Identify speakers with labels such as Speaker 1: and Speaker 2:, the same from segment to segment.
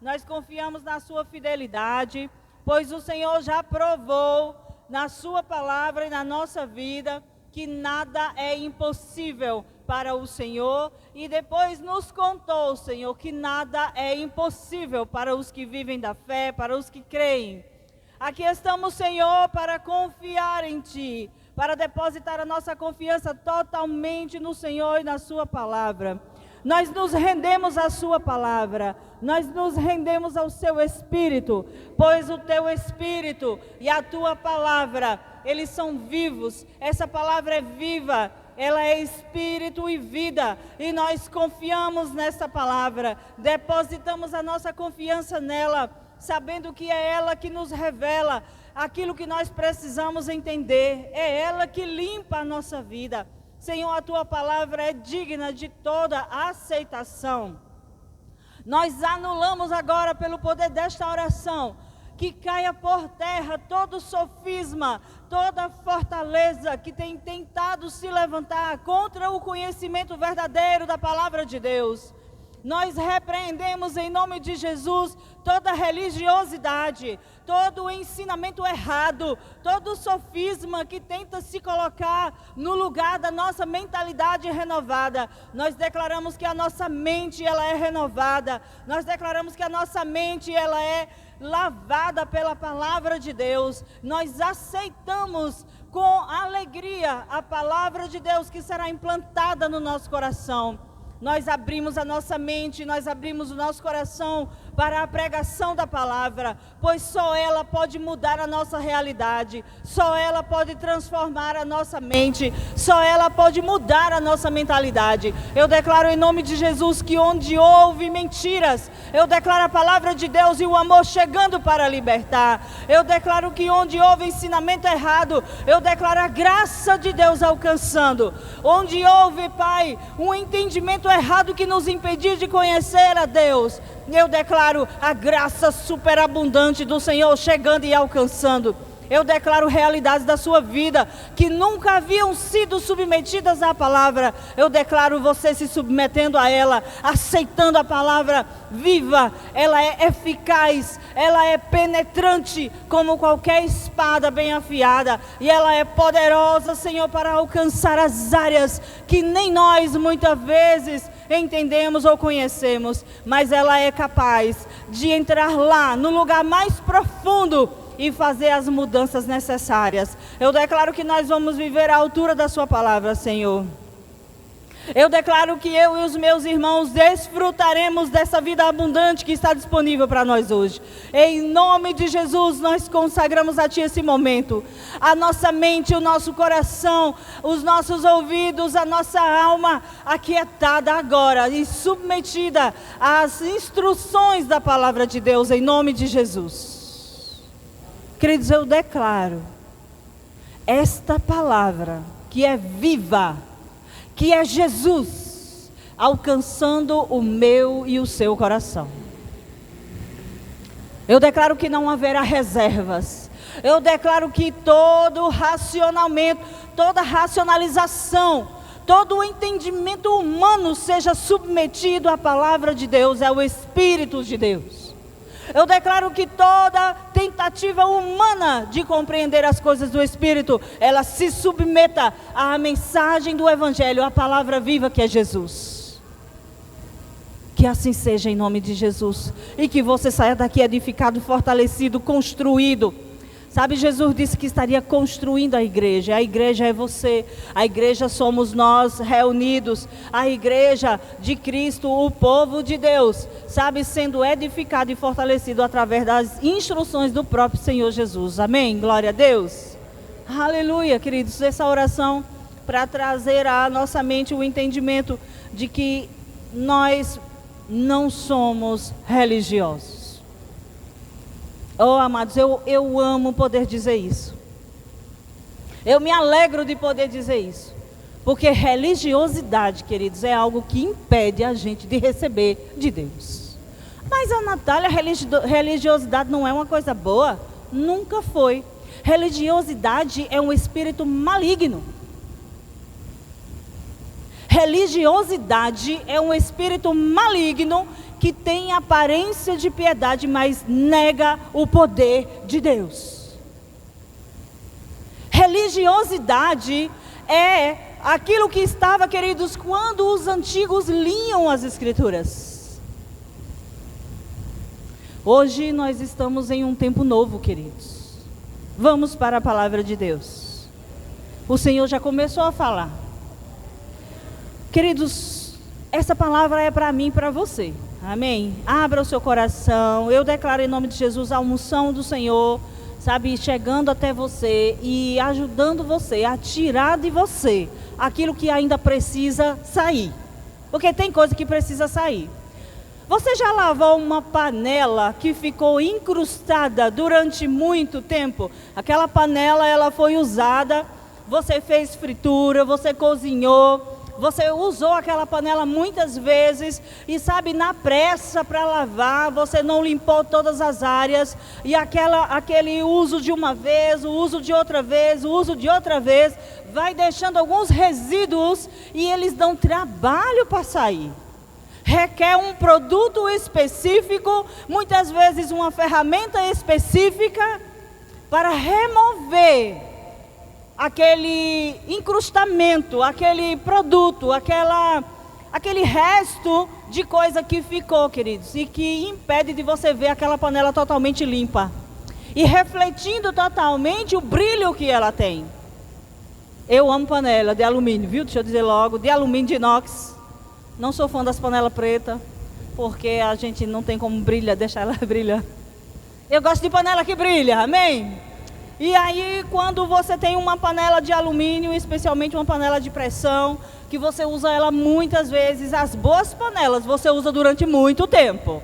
Speaker 1: nós confiamos na sua fidelidade, pois o Senhor já provou na sua palavra e na nossa vida que nada é impossível para o Senhor, e depois nos contou, Senhor, que nada é impossível para os que vivem da fé, para os que creem. Aqui estamos, Senhor, para confiar em Ti, para depositar a nossa confiança totalmente no Senhor e na sua palavra. Nós nos rendemos à sua palavra, nós nos rendemos ao seu Espírito, pois o teu Espírito e a tua palavra, eles são vivos. Essa palavra é viva, ela é Espírito e vida, e nós confiamos nessa palavra, depositamos a nossa confiança nela, sabendo que é ela que nos revela aquilo que nós precisamos entender, é ela que limpa a nossa vida. Senhor, a tua palavra é digna de toda aceitação. Nós anulamos agora, pelo poder desta oração, que caia por terra todo sofisma, toda fortaleza que tem tentado se levantar contra o conhecimento verdadeiro da palavra de Deus. Nós repreendemos em nome de Jesus toda religiosidade, todo ensinamento errado, todo sofisma que tenta se colocar no lugar da nossa mentalidade renovada. Nós declaramos que a nossa mente ela é renovada, nós declaramos que a nossa mente ela é lavada pela palavra de Deus. Nós aceitamos com alegria a palavra de Deus que será implantada no nosso coração. Nós abrimos a nossa mente, nós abrimos o nosso coração para a pregação da palavra, pois só ela pode mudar a nossa realidade, só ela pode transformar a nossa mente, só ela pode mudar a nossa mentalidade. Eu declaro em nome de Jesus que onde houve mentiras, eu declaro a palavra de Deus e o amor chegando para libertar. Eu declaro que onde houve ensinamento errado, eu declaro a graça de Deus alcançando. Onde houve, Pai, um entendimento errado que nos impedia de conhecer a Deus, eu declaro a graça superabundante do Senhor chegando e alcançando. Eu declaro realidades da sua vida que nunca haviam sido submetidas à palavra. Eu declaro você se submetendo a ela, aceitando a palavra viva. Ela é eficaz, ela é penetrante como qualquer espada bem afiada. E ela é poderosa, Senhor, para alcançar as áreas que nem nós muitas vezes entendemos ou conhecemos. Mas ela é capaz de entrar lá no lugar mais profundo e fazer as mudanças necessárias. Eu declaro que nós vamos viver à altura da sua palavra, Senhor. Eu declaro que eu e os meus irmãos desfrutaremos dessa vida abundante que está disponível para nós hoje. Em nome de Jesus, nós consagramos a Ti esse momento. A nossa mente, o nosso coração, os nossos ouvidos, a nossa alma aquietada agora e submetida às instruções da palavra de Deus, em nome de Jesus. Queridos, eu declaro esta palavra que é viva, que é Jesus, alcançando o meu e o seu coração. Eu declaro que não haverá reservas. Eu declaro que todo racionamento, toda racionalização, todo o entendimento humano seja submetido à palavra de Deus, ao Espírito de Deus. Eu declaro que toda tentativa humana de compreender as coisas do Espírito, ela se submeta à mensagem do Evangelho, à palavra viva que é Jesus. Que assim seja em nome de Jesus. E que você saia daqui edificado, fortalecido, construído. Sabe, Jesus disse que estaria construindo a igreja é você, a igreja somos nós reunidos, a igreja de Cristo, o povo de Deus, sabe, sendo edificado e fortalecido através das instruções do próprio Senhor Jesus, amém? Glória a Deus, aleluia, queridos, essa oração para trazer à nossa mente o entendimento de que nós não somos religiosos. Oh, amados, eu amo poder dizer isso. Eu me alegro de poder dizer isso. Porque religiosidade, queridos, é algo que impede a gente de receber de Deus. Mas a Natália, religiosidade não é uma coisa boa? Nunca foi. Religiosidade é um espírito maligno. Religiosidade é um espírito maligno que tem aparência de piedade, mas nega o poder de Deus. Religiosidade é aquilo que estava, queridos, quando os antigos liam as Escrituras. Hoje nós estamos em um tempo novo, queridos. Vamos para a palavra de Deus. O Senhor já começou a falar. Queridos, essa palavra é para mim e para você. Amém? Abra o seu coração. Eu declaro em nome de Jesus a unção do Senhor, sabe, chegando até você e ajudando você a tirar de você aquilo que ainda precisa sair. Porque tem coisa que precisa sair. Você já lavou uma panela que ficou incrustada durante muito tempo? Aquela panela, ela foi usada, você fez fritura, você cozinhou, você usou aquela panela muitas vezes e, sabe, na pressa para lavar, você não limpou todas as áreas e aquele uso de uma vez, o uso de outra vez, o uso de outra vez, vai deixando alguns resíduos e eles dão trabalho para sair. Requer um produto específico, muitas vezes uma ferramenta específica para remover aquele incrustamento, aquele produto, aquele resto de coisa que ficou, queridos, e que impede de você ver aquela panela totalmente limpa e refletindo totalmente o brilho que ela tem. Eu amo panela de alumínio, viu? Deixa eu dizer logo, de alumínio, de inox. Não sou fã das panelas pretas, porque a gente não tem como deixar ela brilhar. Eu gosto de panela que brilha, amém? E aí, quando você tem uma panela de alumínio, especialmente uma panela de pressão, que você usa ela muitas vezes, as boas panelas você usa durante muito tempo.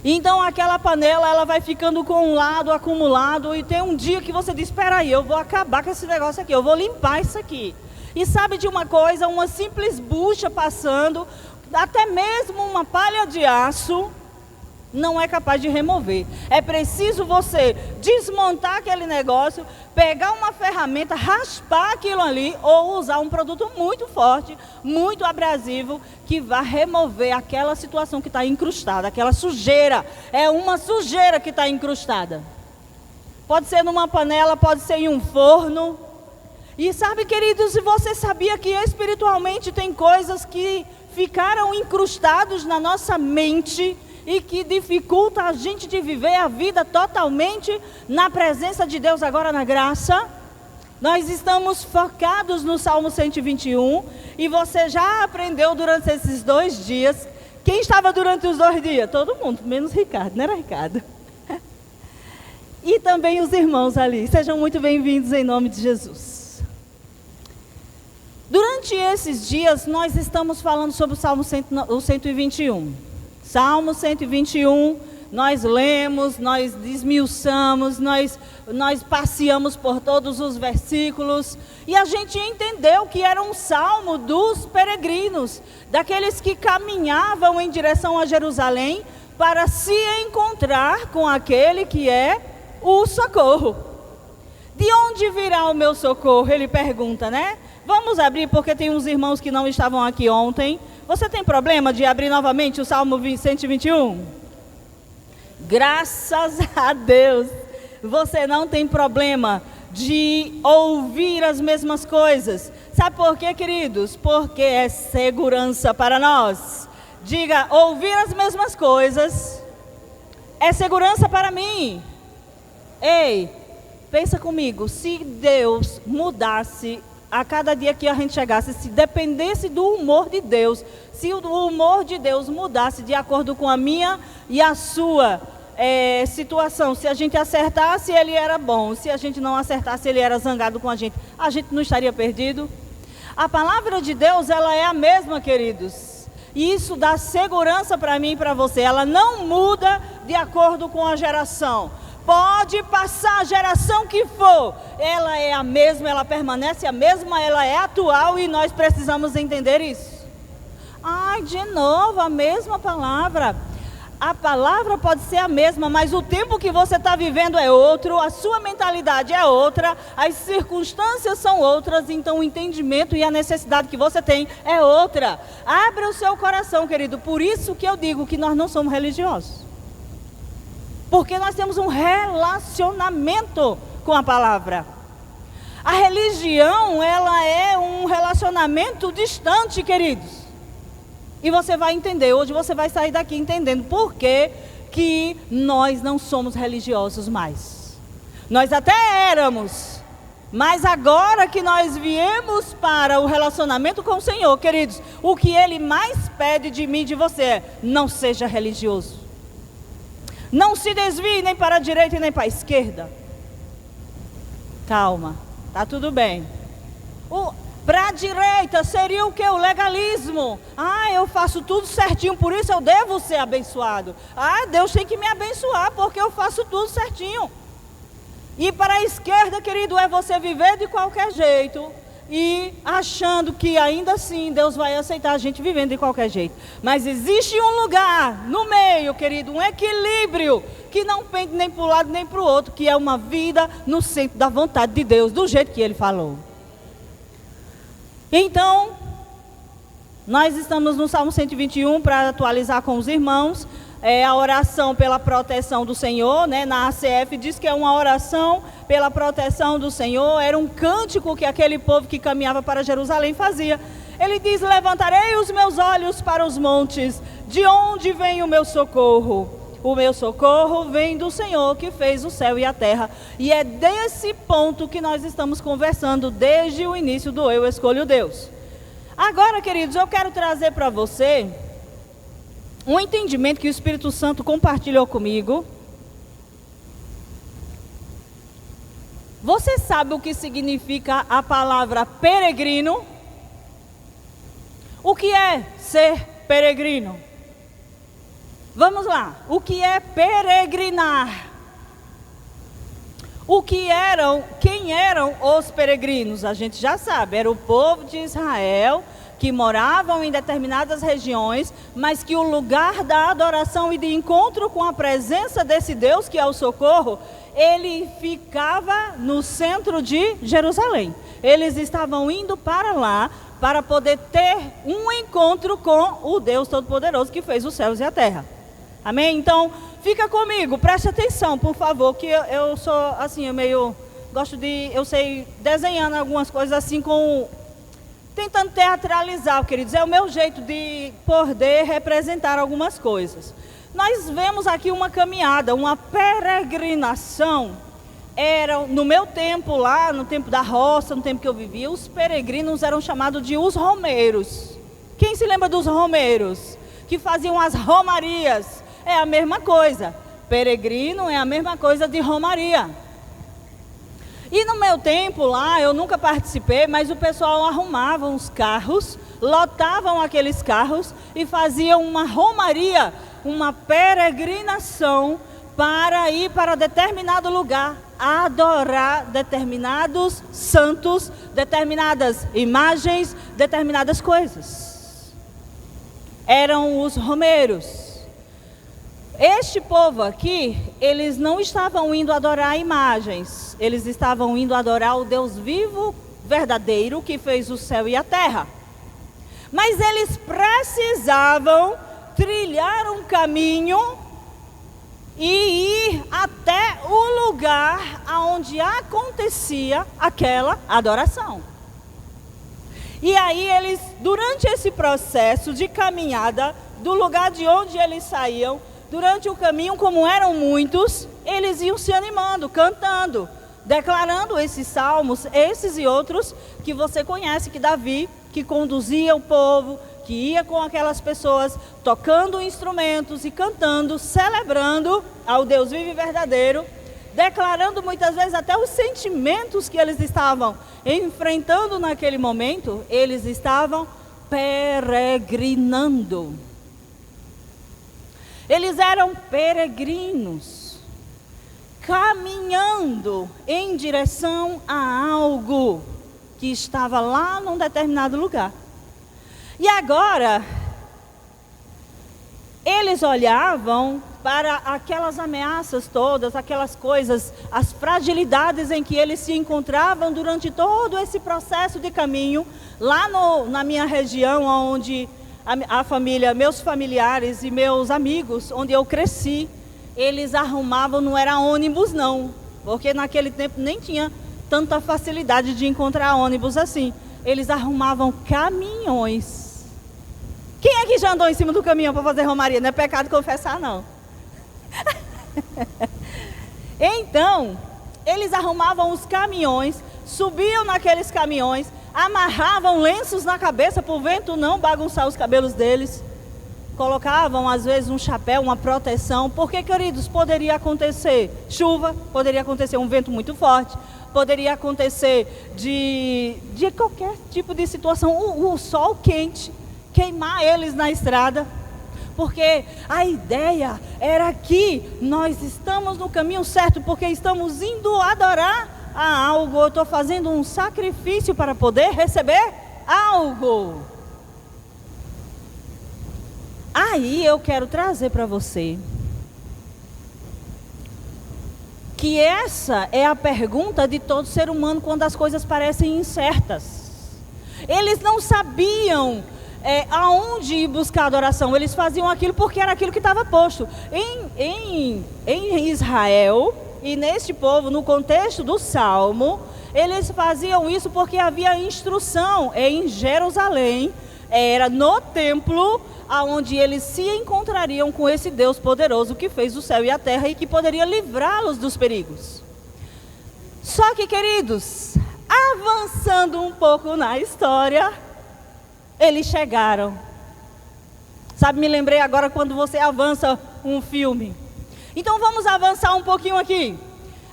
Speaker 1: Então, aquela panela, ela vai ficando com um lado acumulado, e tem um dia que você diz, espera aí, eu vou acabar com esse negócio aqui, eu vou limpar isso aqui. E sabe de uma coisa, uma simples bucha passando, até mesmo uma palha de aço, não é capaz de remover. É preciso você desmontar aquele negócio, pegar uma ferramenta, raspar aquilo ali, ou usar um produto muito forte, muito abrasivo, que vai remover aquela situação que está incrustada, aquela sujeira. É uma sujeira que está incrustada. Pode ser numa panela, pode ser em um forno. E sabe, queridos, e você sabia que espiritualmente tem coisas que ficaram incrustados na nossa mente e que dificulta a gente de viver a vida totalmente na presença de Deus agora na graça? Nós estamos focados no Salmo 121 e você já aprendeu durante esses 2 dias. Quem estava durante os 2 dias? Todo mundo, menos Ricardo, não era Ricardo? E também os irmãos ali, sejam muito bem-vindos em nome de Jesus. Durante esses dias, nós estamos falando sobre o Salmo 121. Salmo 121, nós lemos, nós desmiuçamos, nós passeamos por todos os versículos. E a gente entendeu que era um salmo dos peregrinos, daqueles que caminhavam em direção a Jerusalém para se encontrar com aquele que é o socorro. De onde virá o meu socorro? Ele pergunta, né? Vamos abrir, porque tem uns irmãos que não estavam aqui ontem. Você tem problema de abrir novamente o Salmo 121? Graças a Deus, você não tem problema de ouvir as mesmas coisas. Sabe por quê, queridos? Porque é segurança para nós. Diga, ouvir as mesmas coisas é segurança para mim. Ei, pensa comigo, se Deus mudasse a cada dia que a gente chegasse, se dependesse do humor de Deus, se o humor de Deus mudasse de acordo com a minha e a sua situação, se a gente acertasse, ele era bom, se a gente não acertasse, ele era zangado com a gente não estaria perdido? A palavra de Deus, ela é a mesma, queridos, e isso dá segurança para mim e para você. Ela não muda de acordo com a geração. Pode passar a geração que for, ela é a mesma, ela permanece a mesma, ela é atual e nós precisamos entender isso. Ai, de novo, a mesma palavra. A palavra pode ser a mesma, mas o tempo que você está vivendo é outro, a sua mentalidade é outra, as circunstâncias são outras, então o entendimento e a necessidade que você tem é outra. Abra o seu coração, querido. Por isso que eu digo que nós não somos religiosos. Porque nós temos um relacionamento com a palavra. A religião, ela é um relacionamento distante, queridos. E você vai entender, hoje você vai sair daqui entendendo por que nós não somos religiosos mais. Nós até éramos, mas agora que nós viemos para o relacionamento com o Senhor, queridos, o que Ele mais pede de mim e de você é: não seja religioso. Não se desvie nem para a direita e nem para a esquerda. Calma, tá tudo bem. Para a direita seria o que? O legalismo. Eu faço tudo certinho, por isso eu devo ser abençoado. Deus tem que me abençoar porque eu faço tudo certinho. E para a esquerda, querido, é você viver de qualquer jeito e achando que ainda assim Deus vai aceitar a gente vivendo de qualquer jeito. Mas existe um lugar no meio, querido, um equilíbrio que não pende nem para um lado nem para o outro, que é uma vida no centro da vontade de Deus, do jeito que Ele falou. Então, nós estamos no Salmo 121 para atualizar com os irmãos. A oração pela proteção do Senhor, né? Na ACF diz que é uma oração pela proteção do Senhor. Era um cântico que aquele povo que caminhava para Jerusalém fazia. Ele diz: levantarei os meus olhos para os montes, de onde vem o meu socorro? O meu socorro vem do Senhor que fez o céu e a terra. E é desse ponto que nós estamos conversando desde o início do Eu Escolho Deus. Agora, queridos, eu quero trazer para você um entendimento que o Espírito Santo compartilhou comigo. Você sabe o que significa a palavra peregrino? O que é ser peregrino? Vamos lá, o que é peregrinar? Quem eram os peregrinos? A gente já sabe, era o povo de Israel que moravam em determinadas regiões, mas que o lugar da adoração e de encontro com a presença desse Deus, que é o socorro, ele ficava no centro de Jerusalém. Eles estavam indo para lá para poder ter um encontro com o Deus Todo-Poderoso que fez os céus e a terra. Amém? Então, fica comigo, preste atenção, por favor, que eu sou assim, eu sei desenhando algumas coisas assim tentando teatralizar, queridos, é o meu jeito de poder representar algumas coisas. Nós vemos aqui uma caminhada, uma peregrinação. No meu tempo lá, no tempo da roça, no tempo que eu vivia, os peregrinos eram chamados de os romeiros. Quem se lembra dos romeiros? Que faziam as romarias. É a mesma coisa. Peregrino é a mesma coisa de romaria. E no meu tempo lá, eu nunca participei, mas o pessoal arrumava os carros, lotavam aqueles carros e faziam uma romaria, uma peregrinação para ir para determinado lugar, adorar determinados santos, determinadas imagens, determinadas coisas. Eram os romeiros. Este povo aqui, eles não estavam indo adorar imagens, eles estavam indo adorar o Deus vivo, verdadeiro, que fez o céu e a terra. Mas eles precisavam trilhar um caminho e ir até o lugar onde acontecia aquela adoração. E aí eles, durante esse processo de caminhada, do lugar de onde eles saíam, durante o caminho, como eram muitos, eles iam se animando, cantando, declarando esses salmos, esses e outros que você conhece, que Davi, que conduzia o povo, que ia com aquelas pessoas, tocando instrumentos e cantando, celebrando ao Deus vivo e verdadeiro, declarando muitas vezes até os sentimentos que eles estavam enfrentando naquele momento, eles estavam peregrinando. Eles eram peregrinos, caminhando em direção a algo que estava lá num determinado lugar. E agora, eles olhavam para aquelas ameaças todas, aquelas coisas, as fragilidades em que eles se encontravam durante todo esse processo de caminho, lá na minha região, onde a família, meus familiares e meus amigos, onde eu cresci, eles arrumavam, não era ônibus não, porque naquele tempo nem tinha tanta facilidade de encontrar ônibus assim. Eles arrumavam caminhões. Quem é que já andou em cima do caminhão para fazer romaria? Não é pecado confessar não. Então, eles arrumavam os caminhões, subiam naqueles caminhões, amarravam lenços na cabeça para o vento não bagunçar os cabelos deles. Colocavam às vezes um chapéu, uma proteção, porque, queridos, poderia acontecer chuva, poderia acontecer um vento muito forte, poderia acontecer de qualquer tipo de situação, o sol quente, queimar eles na estrada, porque a ideia era que nós estamos no caminho certo, porque estamos indo adorar a algo, eu estou fazendo um sacrifício para poder receber algo. Aí eu quero trazer para você que essa é a pergunta de todo ser humano quando as coisas parecem incertas. Eles não sabiam aonde ir buscar adoração, eles faziam aquilo porque era aquilo que estava posto. Em Israel e neste povo, no contexto do Salmo, eles faziam isso porque havia instrução em Jerusalém, era no templo, aonde eles se encontrariam com esse Deus poderoso que fez o céu e a terra e que poderia livrá-los dos perigos. Só que, queridos, avançando um pouco na história, eles chegaram. Sabe, me lembrei agora quando você avança um filme. Então vamos avançar um pouquinho aqui.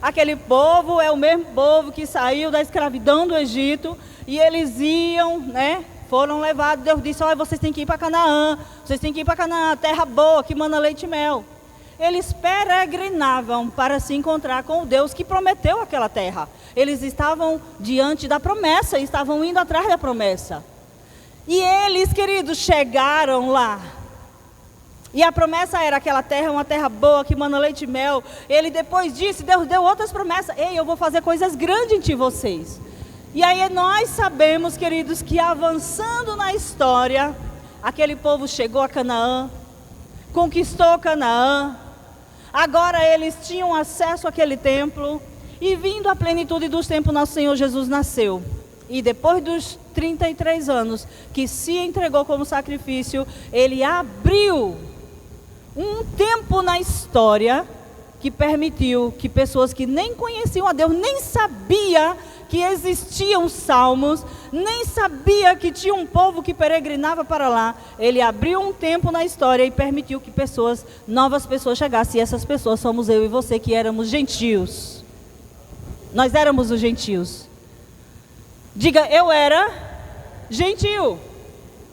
Speaker 1: Aquele povo é o mesmo povo que saiu da escravidão do Egito e eles iam, foram levados. Deus disse: olha, vocês têm que ir para Canaã, vocês têm que ir para Canaã, terra boa, que mana leite e mel. Eles peregrinavam para se encontrar com o Deus que prometeu aquela terra. Eles estavam diante da promessa, estavam indo atrás da promessa. E eles, queridos, chegaram lá. E a promessa era aquela terra, uma terra boa, que mana leite e mel. Ele depois disse, Deus deu outras promessas. Ei, eu vou fazer coisas grandes em ti vocês. E aí nós sabemos, queridos, que avançando na história, aquele povo chegou a Canaã, conquistou Canaã. Agora eles tinham acesso àquele templo. E vindo à plenitude dos tempos, nosso Senhor Jesus nasceu. E depois dos 33 anos que se entregou como sacrifício, ele abriu um tempo na história que permitiu que pessoas que nem conheciam a Deus, nem sabia que existiam salmos, nem sabia que tinha um povo que peregrinava para lá, ele abriu um tempo na história e permitiu que novas pessoas chegassem. E essas pessoas somos eu e você, que éramos gentios. Nós éramos os gentios. Diga, eu era gentio.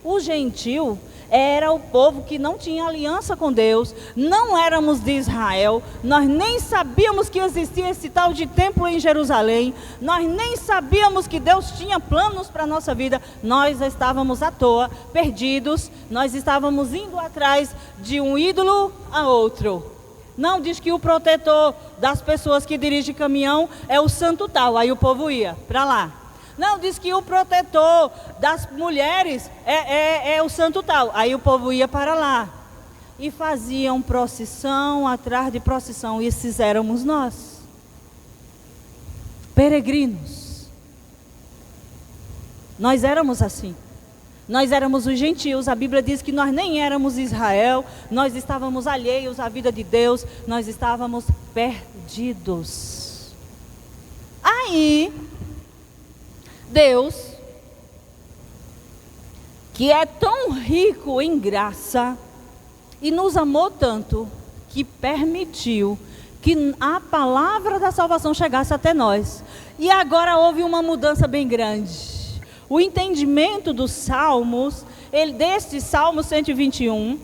Speaker 1: O gentio era o povo que não tinha aliança com Deus, não éramos de Israel, nós nem sabíamos que existia esse tal de templo em Jerusalém, nós nem sabíamos que Deus tinha planos para a nossa vida, nós estávamos à toa, perdidos, nós estávamos indo atrás de um ídolo a outro. Não diz que o protetor das pessoas que dirigem caminhão é o santo tal, aí o povo ia para lá. Não, diz que o protetor das mulheres é o santo tal. Aí o povo ia para lá. E faziam procissão atrás de procissão. E esses éramos nós. Peregrinos. Nós éramos assim. Nós éramos os gentios. A Bíblia diz que nós nem éramos Israel. Nós estávamos alheios à vida de Deus. Nós estávamos perdidos. Aí Deus, que é tão rico em graça e nos amou tanto, que permitiu que a palavra da salvação chegasse até nós. E agora houve uma mudança bem grande. O entendimento dos salmos, deste Salmo 121,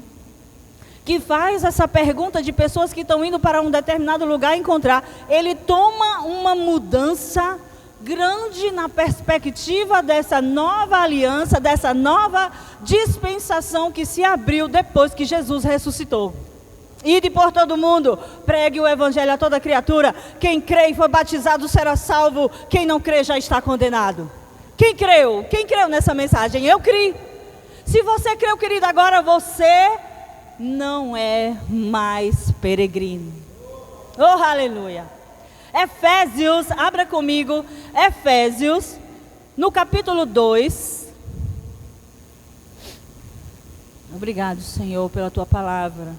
Speaker 1: que faz essa pergunta de pessoas que estão indo para um determinado lugar encontrar, ele toma uma mudança grande na perspectiva dessa nova aliança, dessa nova dispensação que se abriu depois que Jesus ressuscitou. Ide por todo mundo, pregue o evangelho a toda criatura. Quem crê e foi batizado será salvo. Quem não crê já está condenado. Quem creu? Quem creu nessa mensagem? Eu criei. Se você creu, querido, agora você não é mais peregrino. Oh, aleluia. Efésios, abra comigo, Efésios, no capítulo 2. Obrigado, Senhor, pela tua palavra.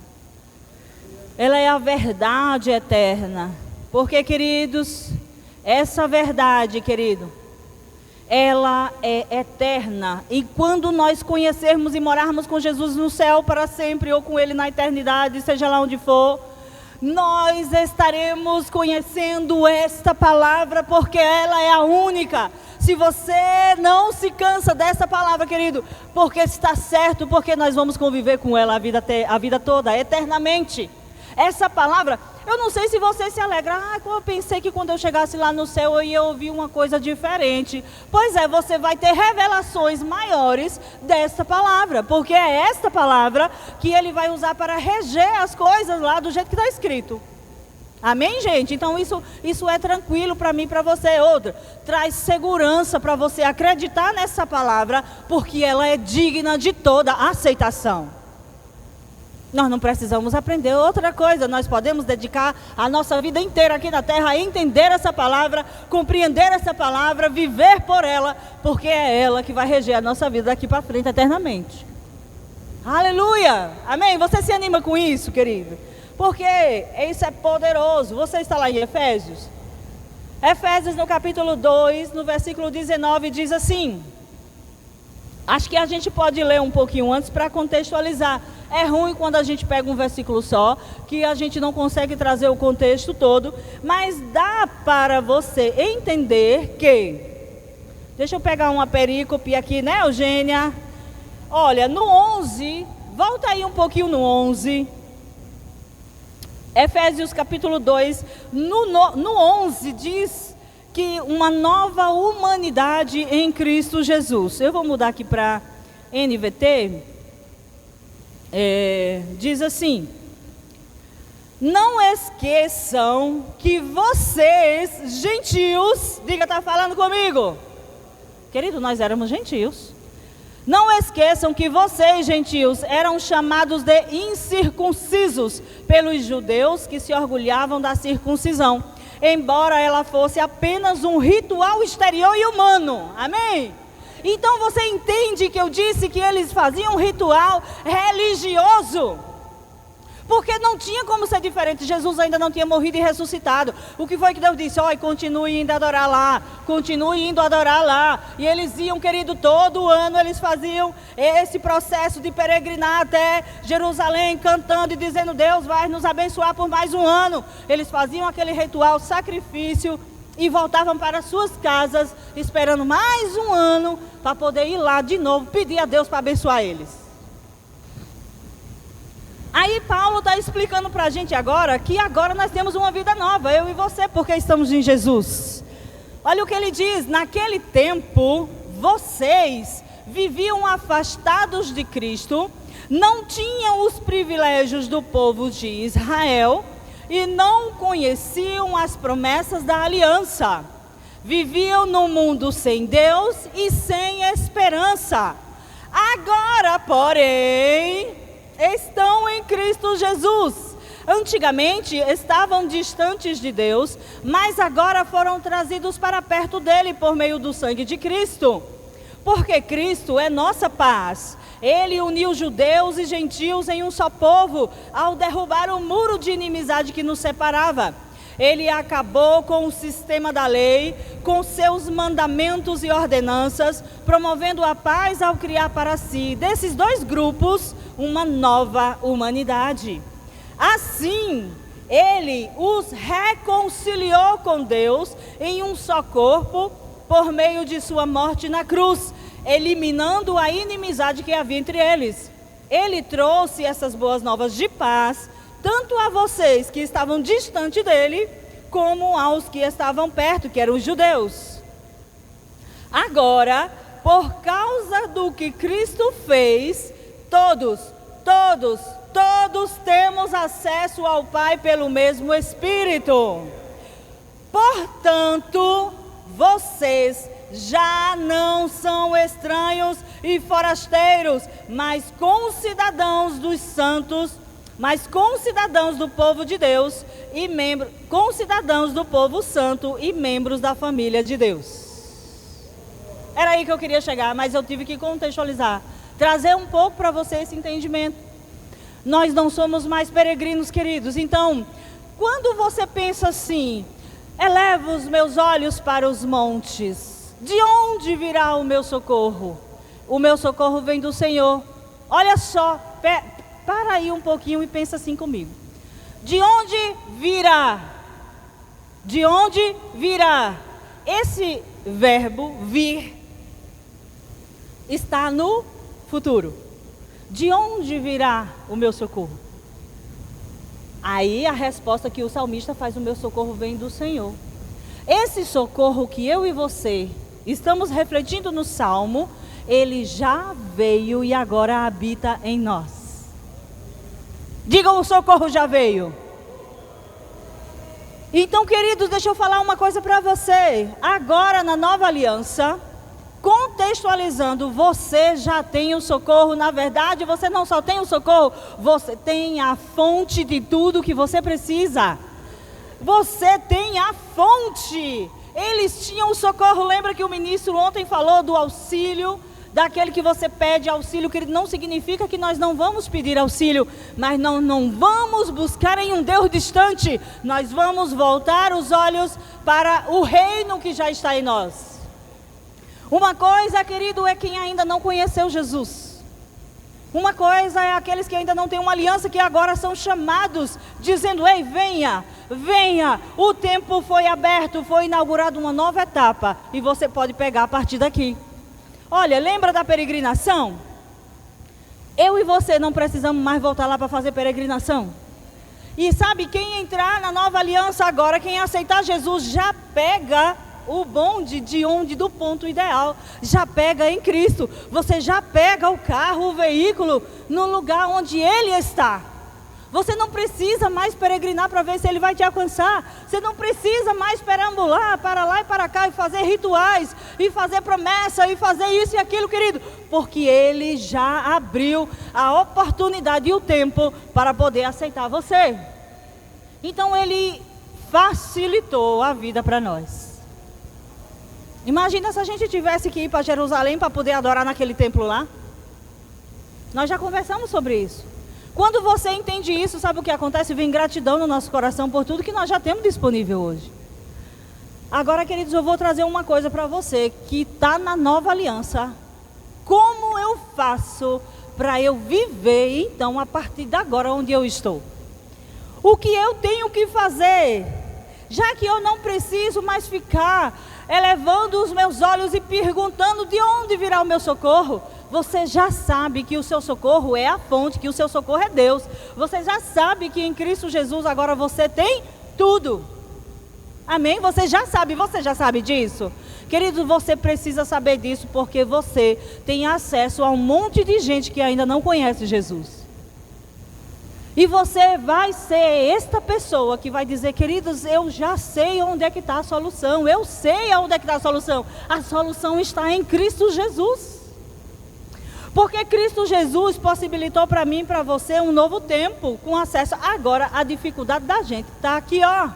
Speaker 1: Ela é a verdade eterna. Porque, queridos, essa verdade, querido, ela é eterna. E quando nós conhecermos e morarmos com Jesus no céu para sempre, ou com Ele na eternidade, seja lá onde for, nós estaremos conhecendo esta palavra, porque ela é a única. Se você não se cansa dessa palavra, querido, porque está certo, porque nós vamos conviver com ela a vida toda, eternamente. Essa palavra, eu não sei se você se alegra. Eu pensei que quando eu chegasse lá no céu eu ia ouvir uma coisa diferente. Pois é, você vai ter revelações maiores dessa palavra, porque é esta palavra que Ele vai usar para reger as coisas lá do jeito que está escrito. Amém, gente? Então isso é tranquilo para mim e para você. Outra, traz segurança para você acreditar nessa palavra, porque ela é digna de toda aceitação. Nós não precisamos aprender outra coisa. Nós podemos dedicar a nossa vida inteira aqui na terra a entender essa palavra, compreender essa palavra, viver por ela, porque é ela que vai reger a nossa vida daqui para frente eternamente. Aleluia! Amém? Você se anima com isso, querido? Porque isso é poderoso. Você está lá em Efésios? Efésios no capítulo 2, no versículo 19, diz assim. Acho que a gente pode ler um pouquinho antes para contextualizar. É ruim quando a gente pega um versículo só, que a gente não consegue trazer o contexto todo, mas dá para você entender que... Deixa eu pegar uma perícope aqui, né, Eugênia? Olha, no 11, volta aí um pouquinho no 11. Efésios capítulo 2, no 11 diz que uma nova humanidade em Cristo Jesus. Eu vou mudar aqui para NVT. Diz assim: não esqueçam que vocês, gentios, diga, está falando comigo? Querido, nós éramos gentios. Não esqueçam que vocês, gentios, eram chamados de incircuncisos pelos judeus que se orgulhavam da circuncisão, embora ela fosse apenas um ritual exterior e humano. Amém? Então você entende que eu disse que eles faziam um ritual religioso? Porque não tinha como ser diferente. Jesus ainda não tinha morrido e ressuscitado. O que foi que Deus disse? Olha, continue indo adorar lá. Continue indo adorar lá. E eles iam, querido, todo ano eles faziam esse processo de peregrinar até Jerusalém, cantando e dizendo: Deus vai nos abençoar por mais um ano. Eles faziam aquele ritual, sacrifício, e voltavam para suas casas, esperando mais um ano, para poder ir lá de novo, pedir a Deus para abençoar eles. Aí Paulo está explicando para a gente agora, que agora nós temos uma vida nova, eu e você, porque estamos em Jesus. Olha o que ele diz: naquele tempo, vocês viviam afastados de Cristo, não tinham os privilégios do povo de Israel, e não conheciam as promessas da aliança. Viviam num mundo sem Deus e sem esperança. Agora, porém, estão em Cristo Jesus. Antigamente estavam distantes de Deus, mas agora foram trazidos para perto dele por meio do sangue de Cristo. Porque Cristo é nossa paz. Ele uniu judeus e gentios em um só povo, ao derrubar o muro de inimizade que nos separava. Ele acabou com o sistema da lei, com seus mandamentos e ordenanças, promovendo a paz ao criar para si, desses dois grupos, uma nova humanidade. Assim, ele os reconciliou com Deus em um só corpo, por meio de sua morte na cruz, eliminando a inimizade que havia entre eles. Ele trouxe essas boas novas de paz, tanto a vocês que estavam distante dele, como aos que estavam perto, que eram os judeus. Agora, por causa do que Cristo fez, todos temos acesso ao Pai pelo mesmo Espírito. Portanto, vocês já não são estranhos e forasteiros, mas concidadãos dos santos, mas concidadãos do povo de Deus e concidadãos do povo santo e membros da família de Deus. Era aí que eu queria chegar, mas eu tive que contextualizar, trazer um pouco para você esse entendimento. Nós não somos mais peregrinos, queridos. Então, quando você pensa assim, elevo os meus olhos para os montes, de onde virá o meu socorro? O meu socorro vem do Senhor. Olha só, para aí um pouquinho e pensa assim comigo. De onde virá? De onde virá? Esse verbo vir está no futuro. De onde virá o meu socorro? Aí a resposta que o salmista faz: o meu socorro vem do Senhor. Esse socorro que eu e você estamos refletindo no Salmo, ele já veio e agora habita em nós. Diga, o socorro já veio. Então, queridos, deixa eu falar uma coisa para você. Agora, na nova aliança, contextualizando, você já tem o socorro. Na verdade, você não só tem o socorro, você tem a fonte de tudo que você precisa. Você tem a fonte. Eles tinham o socorro. Lembra que o ministro ontem falou do auxílio, daquele que você pede auxílio, que não significa que nós não vamos pedir auxílio, mas não vamos buscar em um Deus distante. Nós vamos voltar os olhos para o reino que já está em nós. Uma coisa, querido, é quem ainda não conheceu Jesus. Uma coisa é aqueles que ainda não têm uma aliança, que agora são chamados, dizendo: ei, venha, venha, o tempo foi aberto, foi inaugurada uma nova etapa, e você pode pegar a partir daqui. Olha, lembra da peregrinação? Eu e você não precisamos mais voltar lá para fazer peregrinação. E sabe, quem entrar na nova aliança agora, quem aceitar Jesus, já pega o bonde do ponto ideal, já pega em Cristo. Você já pega o carro, o veículo, no lugar onde Ele está. Você não precisa mais peregrinar para ver se Ele vai te alcançar. Você não precisa mais perambular para lá e para cá e fazer rituais, e fazer promessa, e fazer isso e aquilo, querido. Porque Ele já abriu a oportunidade e o tempo para poder aceitar você. Então Ele facilitou a vida para nós. Imagina se a gente tivesse que ir para Jerusalém para poder adorar naquele templo lá. Nós já conversamos sobre isso. Quando você entende isso, sabe o que acontece? Vem gratidão no nosso coração por tudo que nós já temos disponível hoje. Agora, queridos, eu vou trazer uma coisa para você que está na nova aliança. Como eu faço para eu viver, então, a partir de agora onde eu estou? O que eu tenho que fazer? Já que eu não preciso mais ficar elevando os meus olhos e perguntando de onde virá o meu socorro. Você já sabe que o seu socorro é a fonte, que o seu socorro é Deus. Você já sabe que em Cristo Jesus agora você tem tudo. Amém? Você já sabe disso? Querido, você precisa saber disso, porque você tem acesso a um monte de gente que ainda não conhece Jesus. E você vai ser esta pessoa que vai dizer: queridos, eu já sei onde é que está a solução. Eu sei onde é que está a solução. A solução está em Cristo Jesus. Porque Cristo Jesus possibilitou para mim e para você um novo tempo, com acesso. Agora, a dificuldade da gente está aqui, ó.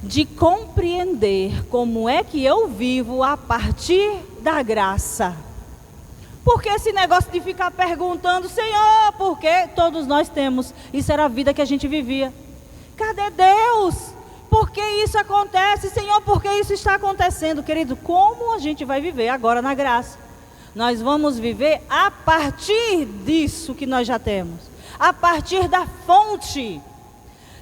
Speaker 1: De compreender como é que eu vivo a partir da graça. Porque esse negócio de ficar perguntando: Senhor, por quê? Todos nós temos. Isso era a vida que a gente vivia. Cadê Deus? Por que isso acontece? Senhor, por que isso está acontecendo? Querido, como a gente vai viver agora na graça? Nós vamos viver a partir disso que nós já temos. A partir da fonte.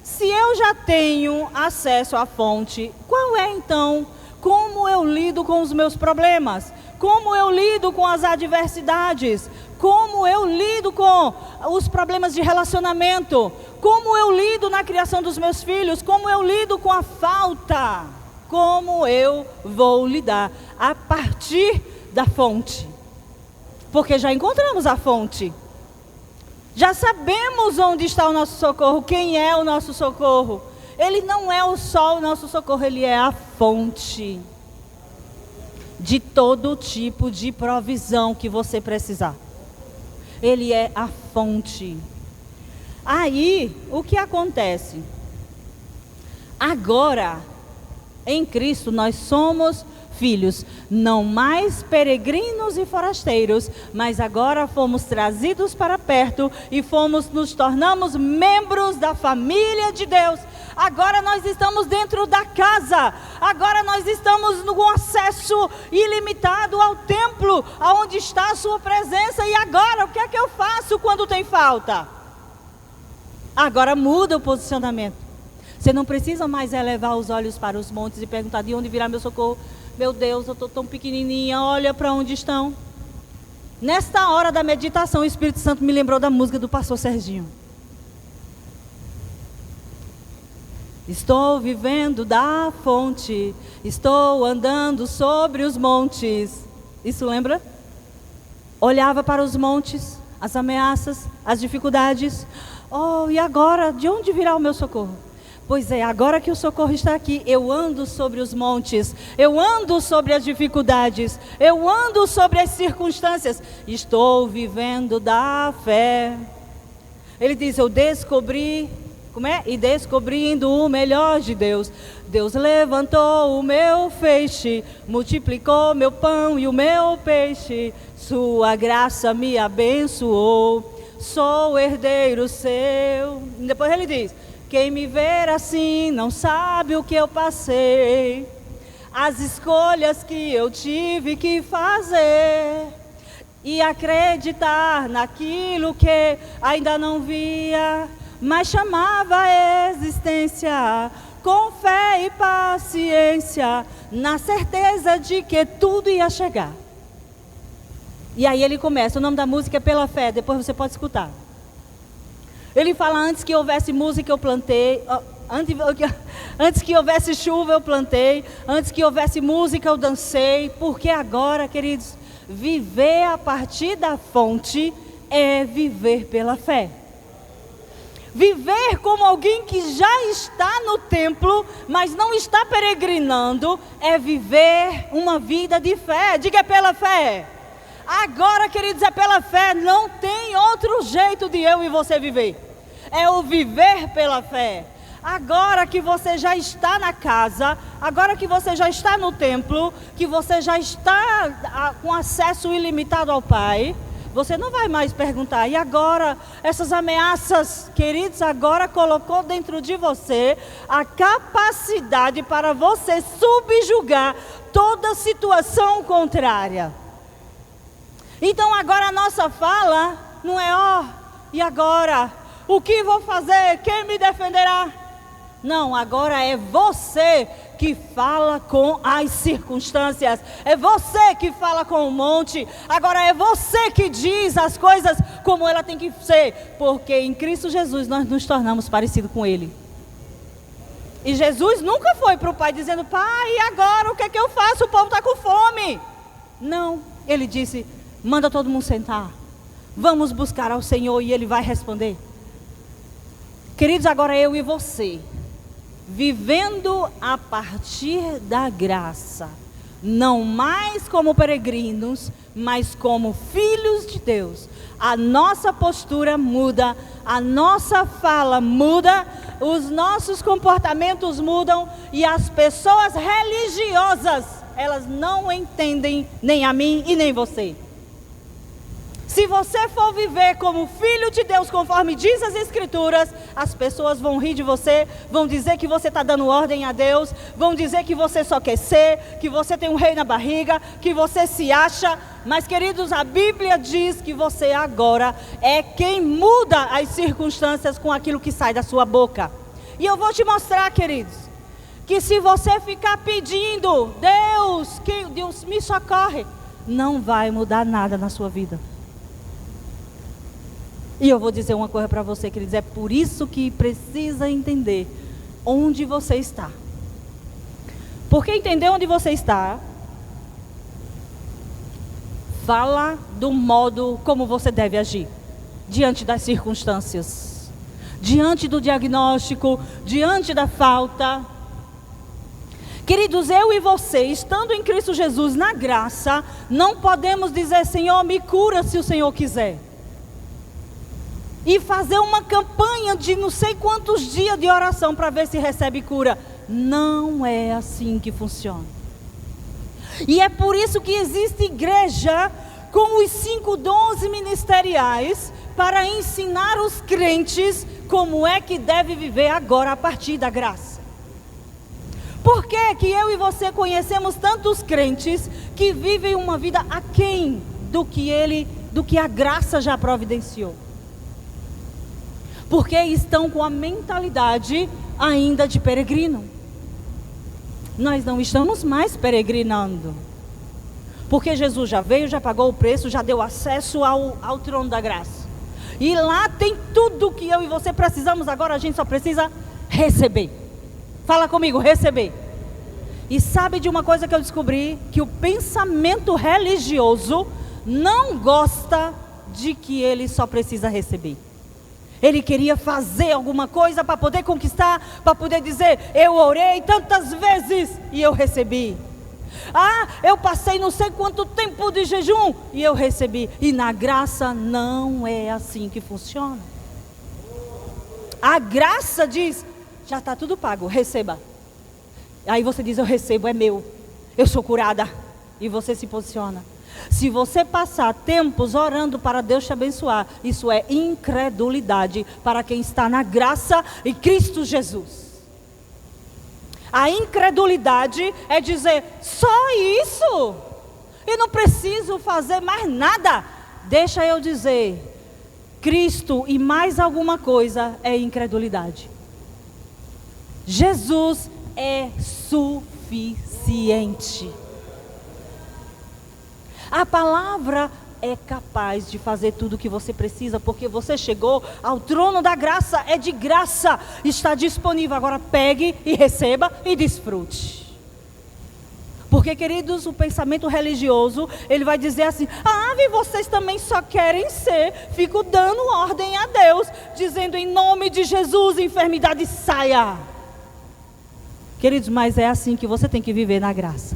Speaker 1: Se eu já tenho acesso à fonte, qual é então? Como eu lido com os meus problemas? Como eu lido com as adversidades? Como eu lido com os problemas de relacionamento? Como eu lido na criação dos meus filhos? Como eu lido com a falta? como eu vou lidar? A partir da fonte. Porque já encontramos a fonte. Já sabemos onde está o nosso socorro, quem é o nosso socorro. Ele não é só o nosso socorro, ele é a fonte de todo tipo de provisão que você precisar. Ele é a fonte. Aí, o que acontece? Agora, em Cristo, nós somos filhos, não mais peregrinos e forasteiros, mas agora fomos trazidos para perto e nos tornamos membros da família de Deus. Agora nós estamos dentro da casa, agora nós estamos no acesso ilimitado ao templo, aonde está a sua presença. E agora, o que é que eu faço quando tem falta? Agora muda o posicionamento. Você não precisa mais elevar os olhos para os montes e perguntar: de onde virá meu socorro? Meu Deus, eu estou tão pequenininha, olha para onde estão. Nesta hora da meditação, o Espírito Santo me lembrou da música do pastor Serginho. Estou vivendo da fonte, estou andando sobre os montes. Isso lembra? Olhava para os montes, as ameaças, as dificuldades. Oh, e agora, de onde virá o meu socorro? Pois é, agora que o socorro está aqui, eu ando sobre os montes, eu ando sobre as dificuldades, eu ando sobre as circunstâncias. Estou vivendo da fé. Ele diz: eu descobri, e descobrindo o melhor de Deus. Deus levantou o meu feixe, multiplicou meu pão e o meu peixe. Sua graça me abençoou, sou herdeiro seu. E depois ele diz: quem me ver assim não sabe o que eu passei, as escolhas que eu tive que fazer, e acreditar naquilo que ainda não via, mas chamava a existência, com fé e paciência, na certeza de que tudo ia chegar. E aí ele começa, o nome da música é Pela Fé, depois você pode escutar. Ele fala: antes que houvesse música eu plantei, antes que houvesse chuva eu plantei, antes que houvesse música eu dancei. Porque agora, queridos, viver a partir da fonte é viver pela fé. Viver como alguém que já está no templo, mas não está peregrinando, é viver uma vida de fé. Diga: é pela fé. Agora, queridos, é pela fé. Não tem outro jeito de eu e você viver. É o viver pela fé. Agora que você já está na casa, agora que você já está no templo, que você já está com acesso ilimitado ao Pai, você não vai mais perguntar: e agora? Essas ameaças, queridos, agora colocou dentro de você a capacidade para você subjugar toda situação contrária. Então agora a nossa fala não é: ó, e agora? O que vou fazer? Quem me defenderá? Não, agora é você que fala com as circunstâncias. É você que fala com o monte. Agora é você que diz as coisas como ela tem que ser. Porque em Cristo Jesus nós nos tornamos parecidos com Ele. E Jesus nunca foi para o Pai dizendo: Pai, e agora o que é que eu faço? O povo está com fome. Não, Ele disse: manda todo mundo sentar, vamos buscar ao Senhor e Ele vai responder. Queridos, agora eu e você, vivendo a partir da graça, não mais como peregrinos, mas como filhos de Deus. A nossa postura muda, a nossa fala muda, os nossos comportamentos mudam, e as pessoas religiosas, elas não entendem nem a mim e nem você. Se você for viver como filho de Deus, conforme diz as Escrituras, as pessoas vão rir de você, vão dizer que você está dando ordem a Deus, vão dizer que você só quer ser, que você tem um rei na barriga, que você se acha. Mas, queridos, a Bíblia diz que você agora é quem muda as circunstâncias com aquilo que sai da sua boca. E eu vou te mostrar, queridos, que se você ficar pedindo: Deus, que Deus me socorre, não vai mudar nada na sua vida. E eu vou dizer uma coisa para você, queridos: é por isso que precisa entender onde você está. Porque entender onde você está, fala do modo como você deve agir diante das circunstâncias, diante do diagnóstico, diante da falta. Queridos, eu e você, estando em Cristo Jesus na graça, não podemos dizer: Senhor, me cura se o Senhor quiser. E fazer uma campanha de não sei quantos dias de oração para ver se recebe cura. Não é assim que funciona. E é por isso que existe igreja com os 5 dons ministeriais para ensinar os crentes como é que deve viver agora a partir da graça. Por que que eu e você conhecemos tantos crentes que vivem uma vida aquém do que a graça já providenciou? Porque estão com a mentalidade ainda de peregrino. Nós não estamos mais peregrinando. Porque Jesus já veio, já pagou o preço, já deu acesso ao trono da graça. E lá tem tudo que eu e você precisamos, agora a gente só precisa receber. Fala comigo, receber. E sabe de uma coisa que eu descobri? Que o pensamento religioso não gosta de que ele só precisa receber. Ele queria fazer alguma coisa para poder conquistar, para poder dizer: eu orei tantas vezes e eu recebi. Ah, eu passei não sei quanto tempo de jejum e eu recebi. E na graça não é assim que funciona. A graça diz: já está tudo pago, receba. Aí você diz: eu recebo, é meu, eu sou curada. E você se posiciona. Se você passar tempos orando para Deus te abençoar, isso é incredulidade para quem está na graça em Cristo Jesus. A incredulidade é dizer: só isso? E não preciso fazer mais nada? Deixa eu dizer, Cristo e mais alguma coisa é incredulidade. Jesus é suficiente. A palavra é capaz de fazer tudo o que você precisa, porque você chegou ao trono da graça, é de graça, está disponível. Agora pegue e receba e desfrute. Porque, queridos, o pensamento religioso, ele vai dizer assim: ah, e vocês também só querem ser, fico dando ordem a Deus, dizendo em nome de Jesus, enfermidade saia. Queridos, mas é assim que você tem que viver na graça.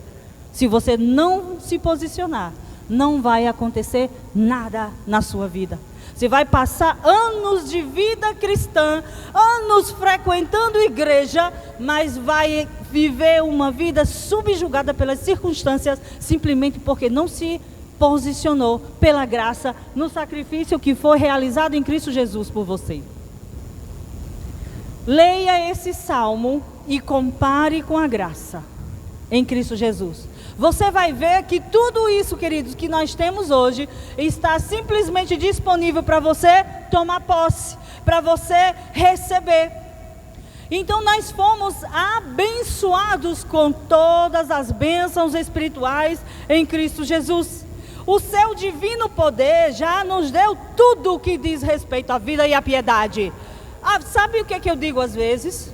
Speaker 1: Se você não se posicionar, não vai acontecer nada na sua vida. Você vai passar anos de vida cristã, anos frequentando igreja, mas vai viver uma vida subjugada pelas circunstâncias, simplesmente porque não se posicionou pela graça no sacrifício que foi realizado em Cristo Jesus por você. Leia esse salmo e compare com a graça em Cristo Jesus. Você vai ver que tudo isso, queridos, que nós temos hoje, está simplesmente disponível para você tomar posse, para você receber. Então nós fomos abençoados com todas as bênçãos espirituais em Cristo Jesus. O seu divino poder já nos deu tudo o que diz respeito à vida e à piedade. Ah, sabe o que é que eu digo às vezes?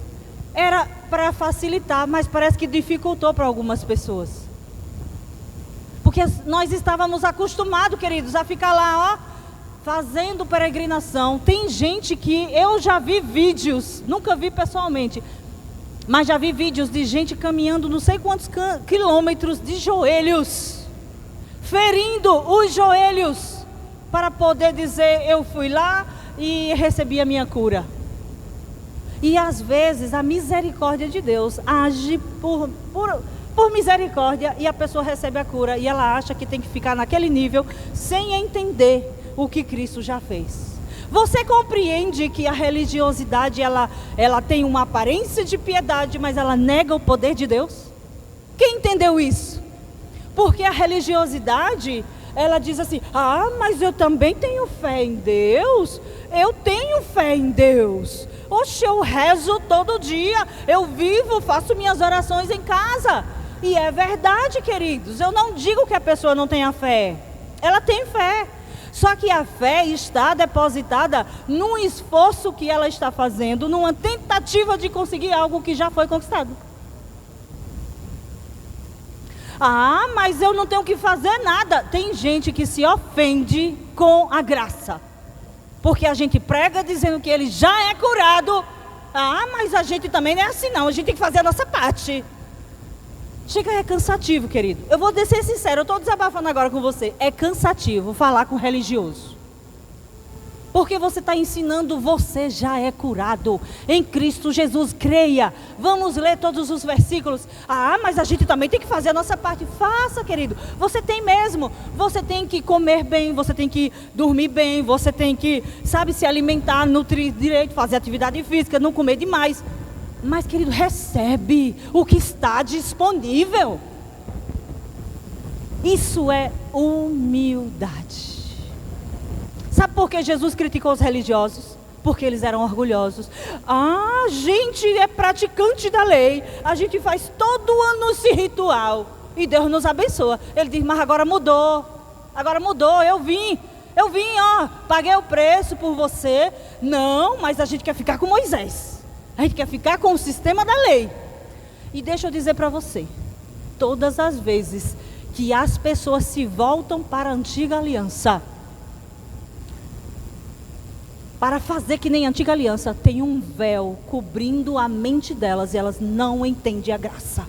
Speaker 1: Era para facilitar, mas parece que dificultou para algumas pessoas. Porque nós estávamos acostumados, queridos, a ficar lá, ó, fazendo peregrinação. Tem gente que eu já vi vídeos, nunca vi pessoalmente, mas já vi vídeos de gente caminhando não sei quantos quilômetros de joelhos, ferindo os joelhos, para poder dizer: eu fui lá e recebi a minha cura. E às vezes a misericórdia de Deus age por misericórdia, e a pessoa recebe a cura, e ela acha que tem que ficar naquele nível, sem entender o que Cristo já fez. Você compreende que a religiosidade, ela tem uma aparência de piedade, mas ela nega o poder de Deus? Quem entendeu isso? Porque a religiosidade, ela diz assim: ah, mas eu também tenho fé em Deus, eu tenho fé em Deus. Oxe, eu rezo todo dia, eu vivo, faço minhas orações em casa. E é verdade, queridos, eu não digo que a pessoa não tenha fé, ela tem fé. Só que a fé está depositada num esforço que ela está fazendo, numa tentativa de conseguir algo que já foi conquistado. Ah, mas eu não tenho que fazer nada. Tem gente que se ofende com a graça, porque a gente prega dizendo que ele já é curado. Ah, mas a gente também não é assim não, a gente tem que fazer a nossa parte. Chega, é cansativo, querido. Eu vou ser sincero, eu estou desabafando agora com você. É cansativo falar com religioso, porque você está ensinando, você já é curado em Cristo Jesus, creia. Vamos ler todos os versículos. Ah, mas a gente também tem que fazer a nossa parte. Faça, querido, você tem mesmo. Você tem que comer bem, você tem que dormir bem, você tem que, sabe, se alimentar, nutrir direito, fazer atividade física, não comer demais. Mas, querido, recebe o que está disponível. Isso é humildade. Sabe por que Jesus criticou os religiosos? Porque eles eram orgulhosos. Ah, a gente é praticante da lei, a gente faz todo ano esse ritual e Deus nos abençoa. Ele diz, mas agora mudou, eu vim, ó, paguei o preço por você. Não, mas a gente quer ficar com Moisés, a gente quer ficar com o sistema da lei. E deixa eu dizer para você, todas as vezes que as pessoas se voltam para a antiga aliança, para fazer que nem a antiga aliança, tem um véu cobrindo a mente delas e elas não entendem a graça.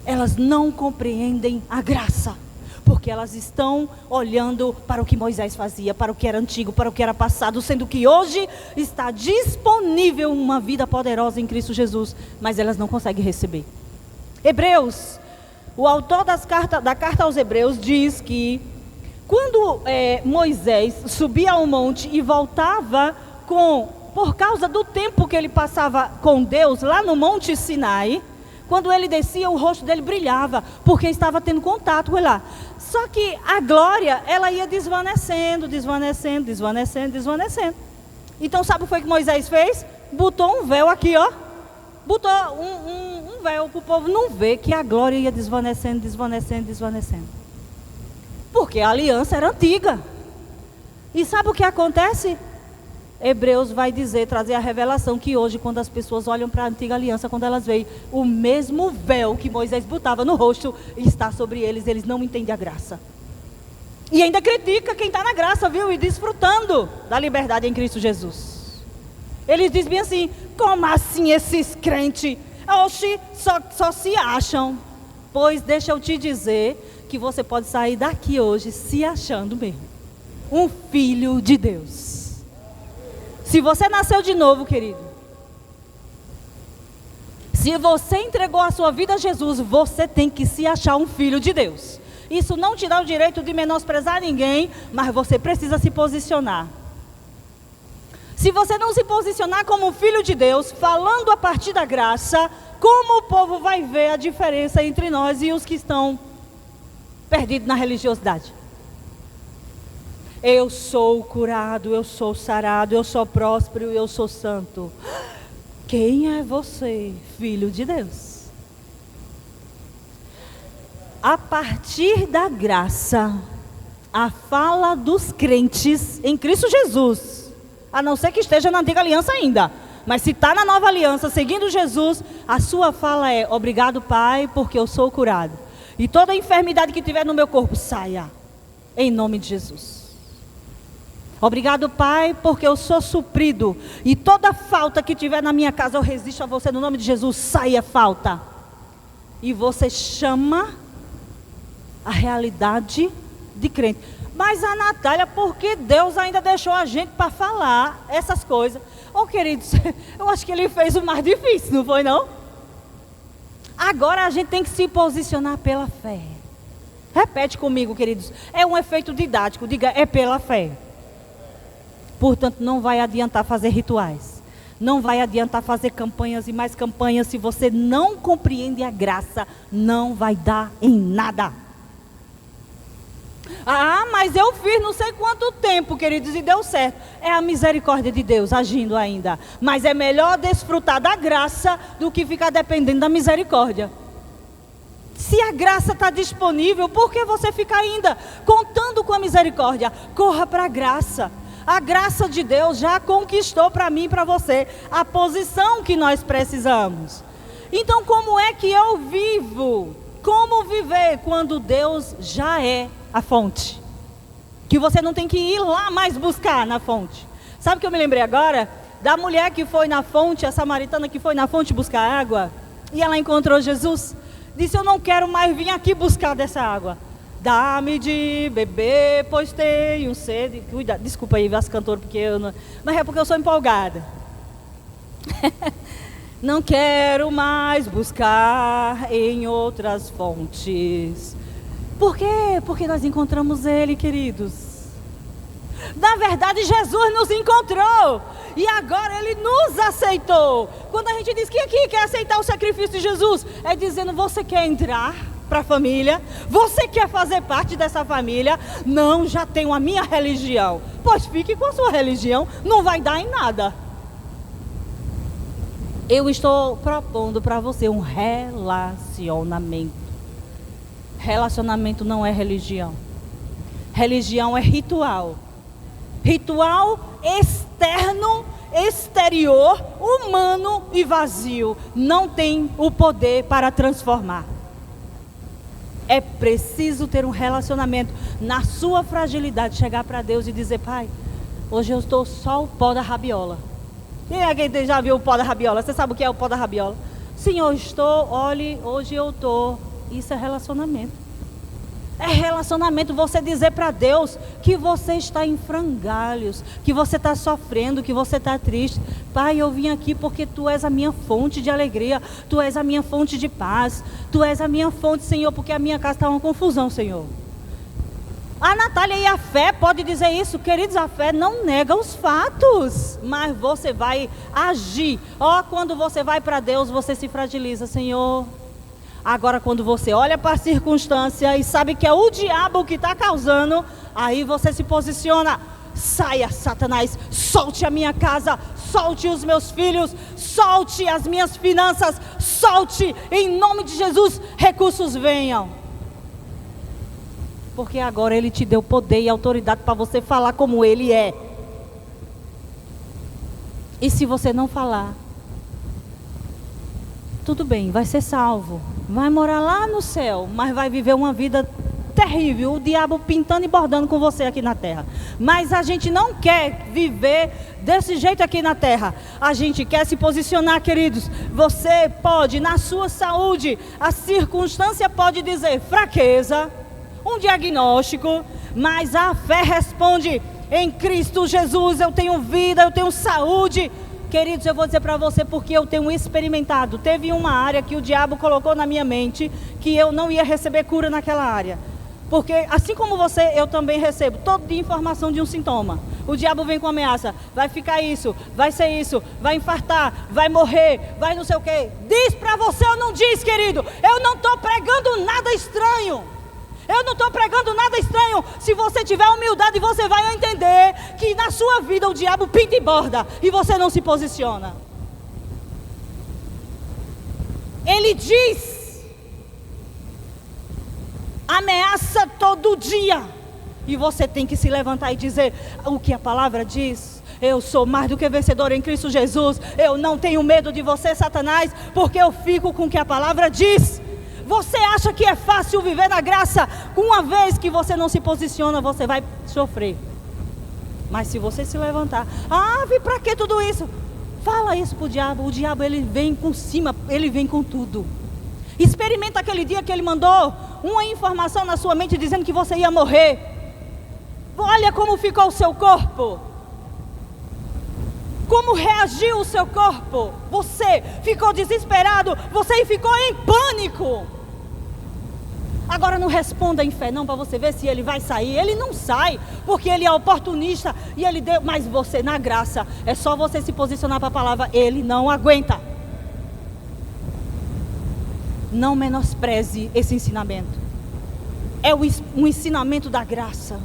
Speaker 1: Elas não compreendem a graça, porque elas estão olhando para o que Moisés fazia, para o que era antigo, para o que era passado, sendo que hoje está disponível uma vida poderosa em Cristo Jesus, mas elas não conseguem receber. Hebreus, o autor da carta aos Hebreus diz que quando Moisés subia ao monte e voltava por causa do tempo que ele passava com Deus lá no Monte Sinai, quando ele descia o rosto dele brilhava, porque estava tendo contato com ele lá. Só que a glória, ela ia desvanecendo. Então sabe o que foi que Moisés fez? Botou um véu aqui, ó. Botou um véu para o povo não ver que a glória ia desvanecendo. Porque a aliança era antiga. E sabe o que acontece? Hebreus vai trazer a revelação que hoje, quando as pessoas olham para a antiga aliança, quando elas veem o mesmo véu que Moisés botava no rosto, está sobre eles, eles não entendem a graça. E ainda critica quem está na graça, viu? E desfrutando da liberdade em Cristo Jesus. Eles dizem bem assim, como assim esses crentes? Oxi, só se acham. Pois deixa eu te dizer que você pode sair daqui hoje se achando mesmo um filho de Deus. Se você nasceu de novo, querido, se você entregou a sua vida a Jesus, você tem que se achar um filho de Deus. Isso não te dá o direito de menosprezar ninguém, mas você precisa se posicionar. Se você não se posicionar como um filho de Deus, falando a partir da graça, como o povo vai ver a diferença entre nós e os que estão perdido na religiosidade? Eu sou curado, eu sou sarado, eu sou próspero, eu sou santo. Quem é você, filho de Deus? A partir da graça, a fala dos crentes em Cristo Jesus, a não ser que esteja na antiga aliança ainda, mas se está na nova aliança, seguindo Jesus, a sua fala é, obrigado Pai, porque eu sou curado. E toda enfermidade que tiver no meu corpo, saia, em nome de Jesus. Obrigado Pai, porque eu sou suprido. E toda falta que tiver na minha casa, eu resisto a você, no nome de Jesus, saia falta. E você chama a realidade de crente. Mas a Natália, por que Deus ainda deixou a gente para falar essas coisas? Queridos, eu acho que Ele fez o mais difícil, não foi não? Agora a gente tem que se posicionar pela fé. Repete comigo, queridos. É um efeito didático, diga, é pela fé. Portanto, não vai adiantar fazer rituais. Não vai adiantar fazer campanhas e mais campanhas. Se você não compreende a graça, não vai dar em nada. Ah, mas eu fiz não sei quanto tempo, queridos, e deu certo. É a misericórdia de Deus agindo ainda. Mas é melhor desfrutar da graça do que ficar dependendo da misericórdia. Se a graça está disponível, por que você fica ainda contando com a misericórdia? Corra para a graça. A graça de Deus já conquistou para mim e para você a posição que nós precisamos. Então, como é que eu vivo? Como viver quando Deus já é a fonte? Que você não tem que ir lá mais buscar na fonte. Sabe o que eu me lembrei agora? Da mulher que foi na fonte, a samaritana que foi na fonte buscar água, e ela encontrou Jesus. Disse: eu não quero mais vir aqui buscar dessa água. Dá-me de beber, pois tenho sede. Cuidado, desculpa aí, as cantoras, porque eu não... Mas é porque eu sou empolgada. Não quero mais buscar em outras fontes. Por quê? Porque nós encontramos Ele, queridos. Na verdade, Jesus nos encontrou. E agora Ele nos aceitou. Quando a gente diz que aqui quer aceitar o sacrifício de Jesus, é dizendo: você quer entrar para a família? Você quer fazer parte dessa família? Não, já tenho a minha religião. Pois fique com a sua religião, não vai dar em nada. Eu estou propondo para você um relacionamento. Relacionamento não é religião. Religião é ritual. Ritual externo, exterior, humano e vazio. Não tem o poder para transformar. É preciso ter um relacionamento na sua fragilidade. Chegar para Deus e dizer: Pai, hoje eu estou só o pó da rabiola. Quem é que já viu o pó da rabiola? Você sabe o que é o pó da rabiola? Senhor, olhe, hoje eu estou. Isso é relacionamento. É relacionamento, você dizer para Deus que você está em frangalhos, que você está sofrendo, que você está triste. Pai, eu vim aqui porque Tu és a minha fonte de alegria, Tu és a minha fonte de paz, Tu és a minha fonte, Senhor, porque a minha casa está uma confusão, Senhor. A Natália e a fé pode dizer isso, queridos. A fé não nega os fatos, mas você vai agir. Quando você vai para Deus, você se fragiliza, Senhor. Agora, quando você olha para a circunstância e sabe que é o diabo que está causando, aí você se posiciona: saia, Satanás, solte a minha casa, solte os meus filhos, solte as minhas finanças, solte, em nome de Jesus, recursos venham. Porque agora Ele te deu poder e autoridade para você falar como Ele é. E se você não falar, tudo bem, vai ser salvo, vai morar lá no céu, mas vai viver uma vida terrível, o diabo pintando e bordando com você aqui na terra. Mas a gente não quer viver desse jeito aqui na terra. A gente quer se posicionar, queridos. Você pode, na sua saúde, a circunstância pode dizer fraqueza, um diagnóstico, mas a fé responde: em Cristo Jesus eu tenho vida, eu tenho saúde. Queridos, eu vou dizer para você porque eu tenho experimentado. Teve uma área que o diabo colocou na minha mente que eu não ia receber cura naquela área. Porque assim como você, eu também recebo todo dia informação de um sintoma. O diabo vem com ameaça: vai ficar isso, vai ser isso, vai infartar, vai morrer, vai não sei o quê. Diz para você ou não diz, querido? Eu não estou pregando nada estranho. Eu não estou pregando nada estranho. Se você tiver humildade, você vai entender que na sua vida o diabo pinta e borda e você não se posiciona. Ele diz, ameaça todo dia, e você tem que se levantar e dizer o que a palavra diz. Eu sou mais do que vencedor em Cristo Jesus. Eu não tenho medo de você, Satanás, porque eu fico com o que a palavra diz. Você acha que é fácil viver na graça? Uma vez que você não se posiciona, você vai sofrer. Mas se você se levantar: para que tudo isso? Fala isso para o diabo. O diabo, ele vem com cima, ele vem com tudo. Experimenta aquele dia que ele mandou uma informação na sua mente dizendo que você ia morrer. Olha como ficou o seu corpo. Como reagiu o seu corpo? Você ficou desesperado, você ficou em pânico. Agora não responda em fé não, para você ver se ele vai sair. Ele não sai, porque ele é oportunista e ele deu. Mas você, na graça, é só você se posicionar para a palavra. Ele não aguenta. Não menospreze esse ensinamento. É um ensinamento da graça.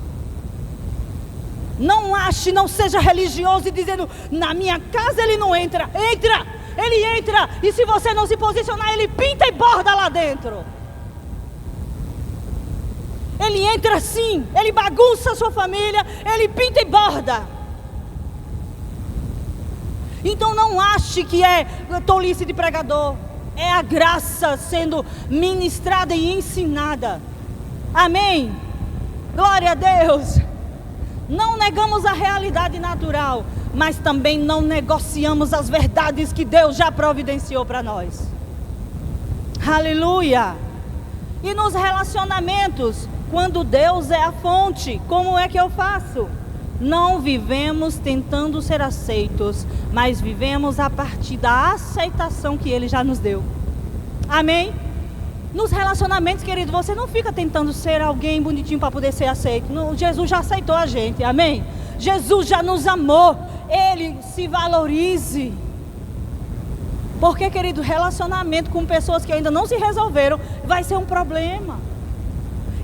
Speaker 1: Não ache, não seja religioso e dizendo: na minha casa ele não entra. Entra, ele entra. E se você não se posicionar, ele pinta e borda lá dentro. Ele entra sim, ele bagunça a sua família, ele pinta e borda. Então não ache que é tolice de pregador. é a graça sendo ministrada e ensinada. Amém? Glória a Deus. Não negamos a realidade natural, mas também não negociamos as verdades que Deus já providenciou para nós. Aleluia. E nos relacionamentos, quando Deus é a fonte, como é que eu faço? Não vivemos tentando ser aceitos, mas vivemos a partir da aceitação que Ele já nos deu. Amém? Nos relacionamentos, querido, você não fica tentando ser alguém bonitinho para poder ser aceito. Jesus já aceitou a gente, amém? Jesus já nos amou. Ele se valorize. Porque, querido, relacionamento com pessoas que ainda não se resolveram vai ser um problema.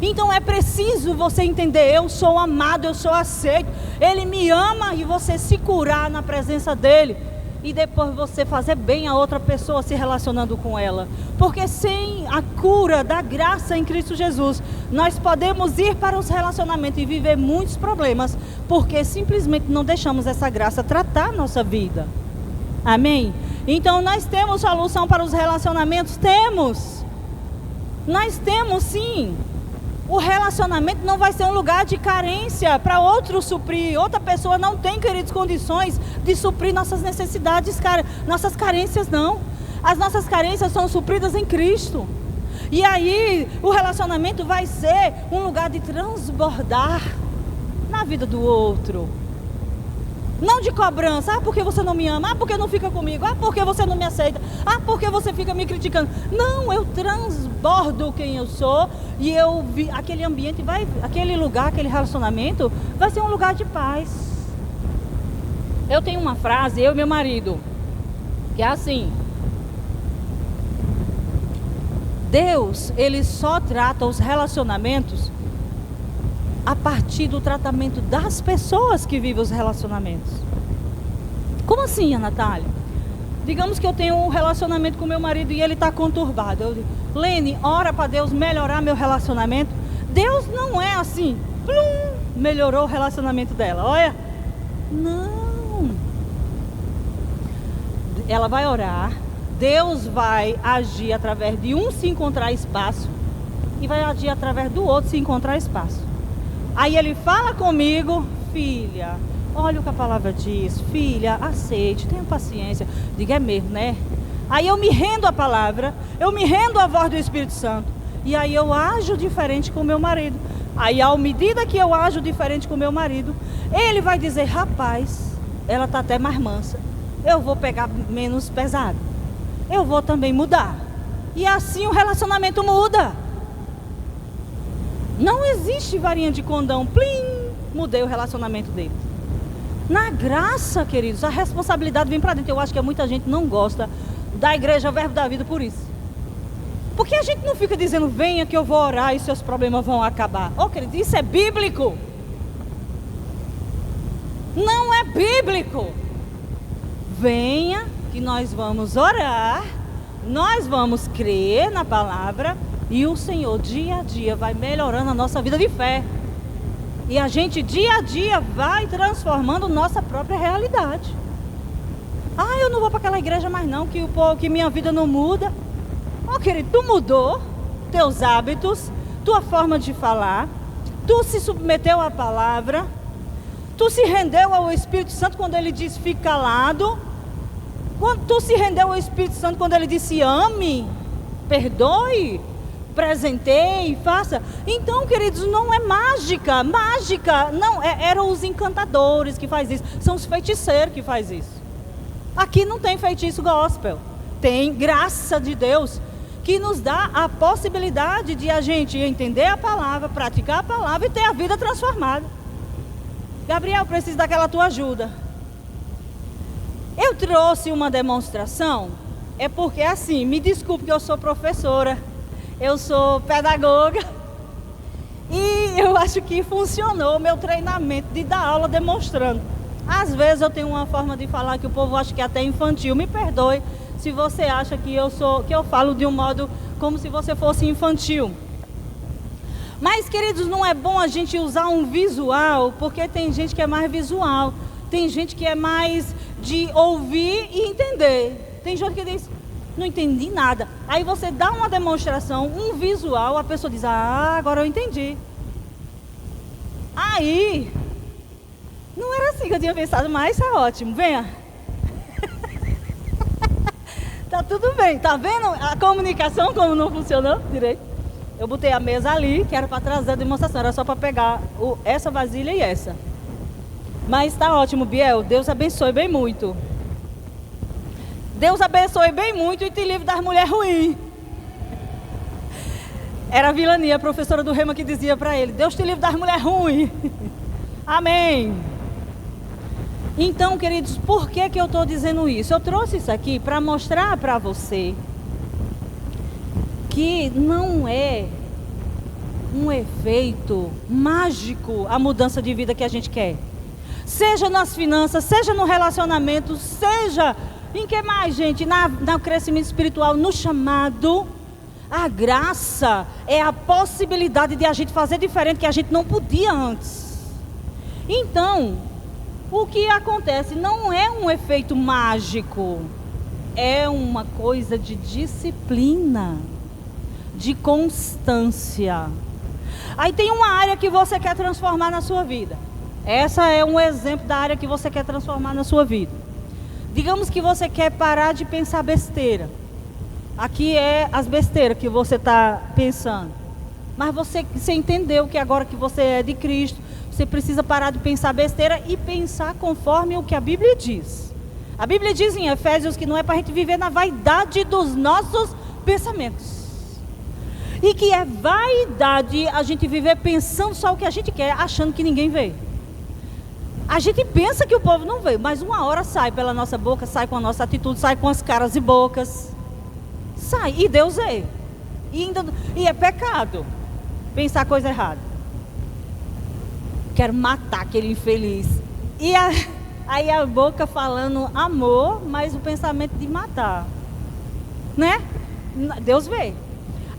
Speaker 1: Então é preciso você entender, eu sou amado, eu sou aceito. Ele me ama e você se curar na presença dele. E depois você fazer bem a outra pessoa se relacionando com ela. Porque sem a cura da graça em Cristo Jesus, nós podemos ir para os relacionamentos e viver muitos problemas, porque simplesmente não deixamos essa graça tratar a nossa vida. Amém? Então nós temos solução para os relacionamentos? Temos. Nós temos sim. O relacionamento não vai ser um lugar de carência para outro suprir. Outra pessoa não tem, queridos, condições de suprir nossas necessidades, nossas carências não. As nossas carências são supridas em Cristo. E aí o relacionamento vai ser um lugar de transbordar na vida do outro. Não de cobrança, porque você não me ama, porque não fica comigo, porque você não me aceita, porque você fica me criticando. Não, eu transbordo quem eu sou e aquele ambiente aquele lugar, aquele relacionamento vai ser um lugar de paz. Eu tenho uma frase, eu e meu marido, que é assim: Deus, Ele só trata os relacionamentos a partir do tratamento das pessoas que vivem os relacionamentos. Como assim, Natália? Digamos que eu tenho um relacionamento com meu marido e ele está conturbado. Eu digo, Lene, ora para Deus melhorar meu relacionamento. Deus não é assim, melhorou o relacionamento dela, olha. Não. Ela vai orar, Deus vai agir através de um se encontrar espaço e vai agir através do outro se encontrar espaço. Aí ele fala comigo, filha, olha o que a palavra diz, filha, aceite, tenha paciência. Diga, é mesmo, né? Aí eu me rendo à palavra, eu me rendo à voz do Espírito Santo. E aí eu ajo diferente com o meu marido. Aí, à medida que eu ajo diferente com o meu marido, ele vai dizer, rapaz, ela está até mais mansa. Eu vou pegar menos pesado. Eu vou também mudar. E assim o relacionamento muda. Não existe varinha de condão, plim, mudei o relacionamento dele. Na graça, queridos, a responsabilidade vem para dentro. Eu acho que muita gente não gosta da igreja Verbo da Vida por isso. Porque a gente não fica dizendo, venha que eu vou orar e seus problemas vão acabar. Querido, isso é bíblico? Não é bíblico. Venha que nós vamos orar, nós vamos crer na palavra e o Senhor dia a dia vai melhorando a nossa vida de fé. E a gente dia a dia vai transformando nossa própria realidade. Eu não vou para aquela igreja mais não, que minha vida não muda. Querido, tu mudou teus hábitos, tua forma de falar, tu se submeteu à palavra, tu se rendeu ao Espírito Santo quando ele disse fique calado, tu se rendeu ao Espírito Santo quando ele disse ame, perdoe, presenteie, faça. Então, queridos, não é mágica, não, eram os encantadores que faz isso, são os feiticeiros que faz isso. Aqui não tem feitiço gospel, tem graça de Deus, que nos dá a possibilidade de a gente entender a palavra, praticar a palavra e ter a vida transformada. Gabriel, preciso daquela tua ajuda. Eu trouxe uma demonstração, é porque assim, me desculpe que eu sou professora, eu sou pedagoga, e eu acho que funcionou o meu treinamento de dar aula demonstrando. Às vezes eu tenho uma forma de falar que o povo acha que é até infantil, me perdoe se você acha que eu falo de um modo como se você fosse infantil. Mas, queridos, não é bom a gente usar um visual, porque tem gente que é mais visual, tem gente que é mais de ouvir e entender. Tem gente que diz, não entendi nada. Aí você dá uma demonstração, um visual, a pessoa diz, agora eu entendi. Aí, não era assim que eu tinha pensado, mas é ótimo, venha. Tá tudo bem, tá vendo a comunicação como não funcionou direito? Eu botei a mesa ali, que era para trazer a demonstração, era só para pegar essa vasilha e essa. Mas tá ótimo, Biel, Deus abençoe bem muito. Deus abençoe bem muito e te livre das mulheres ruins. Era a Vilania, a professora do Rema, que dizia para ele, Deus te livre das mulheres ruins. Amém. Então, queridos, por que eu estou dizendo isso? Eu trouxe isso aqui para mostrar para você que não é um efeito mágico a mudança de vida que a gente quer. Seja nas finanças, seja no relacionamento, seja em que mais, gente? No crescimento espiritual, no chamado. A graça é a possibilidade de a gente fazer diferente que a gente não podia antes. Então, o que acontece não é um efeito mágico, é uma coisa de disciplina, de constância. Aí tem uma área que você quer transformar na sua vida. Essa é um exemplo da área que você quer transformar na sua vida. Digamos que você quer parar de pensar besteira. Aqui é as besteiras que você está pensando. Mas você entendeu que agora que você é de Cristo, você precisa parar de pensar besteira e pensar conforme o que a Bíblia diz. A Bíblia diz em Efésios que não é para a gente viver na vaidade dos nossos pensamentos. E que é vaidade a gente viver pensando só o que a gente quer, achando que ninguém vê. A gente pensa que o povo não vê, mas uma hora sai pela nossa boca, sai com a nossa atitude, sai com as caras e bocas. Sai, e Deus vê. E é pecado pensar coisa errada. Quero matar aquele infeliz. E aí a boca falando amor, mas o pensamento de matar. Né? Deus vê.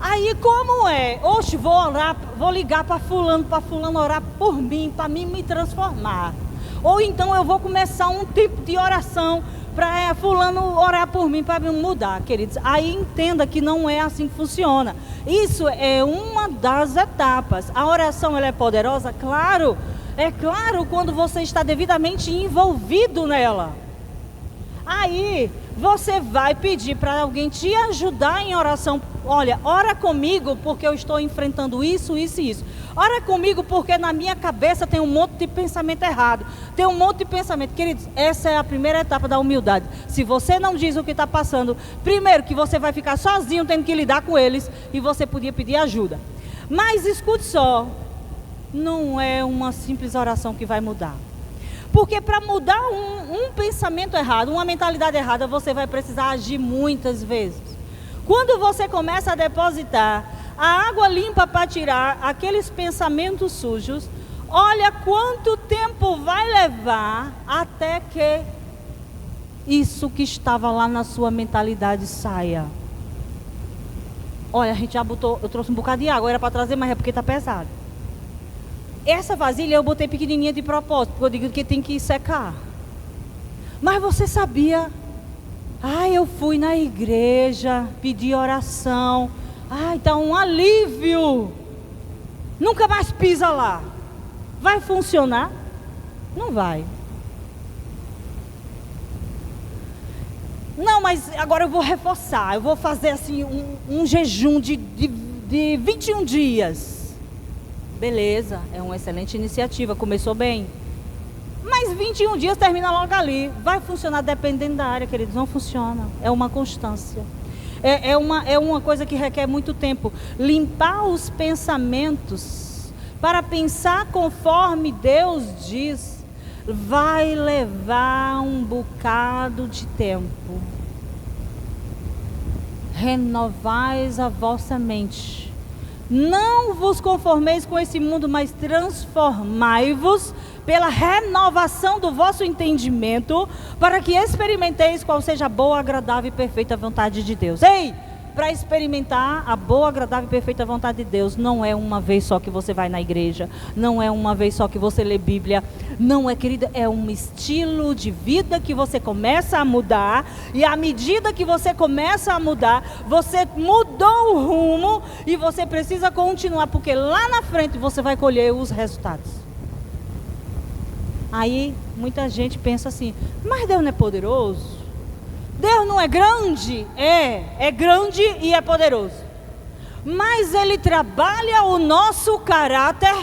Speaker 1: Aí como é? Oxe, vou orar, vou ligar para fulano orar por mim, para mim me transformar. Ou então eu vou começar um tipo de oração para fulano orar por mim, para me mudar, queridos. Aí entenda que não é assim que funciona. Isso é uma das etapas. A oração, ela é poderosa? Claro. É claro quando você está devidamente envolvido nela. Aí você vai pedir para alguém te ajudar em oração. Olha, ora comigo porque eu estou enfrentando isso, isso e isso. Ora comigo porque na minha cabeça tem um monte de pensamento errado. Tem um monte de pensamento. Queridos, essa é a primeira etapa da humildade. Se você não diz o que está passando, primeiro que você vai ficar sozinho tendo que lidar com eles e você podia pedir ajuda. Mas escute só, não é uma simples oração que vai mudar. Porque para mudar um pensamento errado, uma mentalidade errada, você vai precisar agir muitas vezes. Quando você começa a depositar a água limpa para tirar aqueles pensamentos sujos, olha quanto tempo vai levar até que isso que estava lá na sua mentalidade saia. Olha, a gente já botou, eu trouxe um bocado de água, era para trazer, mas é porque está pesado. Essa vasilha eu botei pequenininha de propósito, porque eu digo que tem que secar. Mas você sabia? Eu fui na igreja, pedi oração. Tá um alívio. Nunca mais pisa lá. Vai funcionar? Não vai. Não, mas agora eu vou reforçar. Eu vou fazer assim um jejum de 21 dias. Beleza, é uma excelente iniciativa, começou bem. Mas 21 dias termina logo ali. Vai funcionar dependendo da área, queridos, não funciona. É uma constância. É uma coisa que requer muito tempo. Limpar os pensamentos para pensar conforme Deus diz, vai levar um bocado de tempo. Renovais a vossa mente. Não vos conformeis com esse mundo, mas transformai-vos pela renovação do vosso entendimento, para que experimenteis qual seja a boa, agradável e perfeita vontade de Deus. Ei, para experimentar a boa, agradável e perfeita vontade de Deus. Não é uma vez só que você vai na igreja, não é uma vez só que você lê Bíblia, não é, querida, é um estilo de vida que você começa a mudar, e à medida que você começa a mudar, você mudou o rumo e você precisa continuar, porque lá na frente você vai colher os resultados. Aí muita gente pensa assim, mas Deus não é poderoso? Deus não é grande? É grande e é poderoso. Mas Ele trabalha o nosso caráter.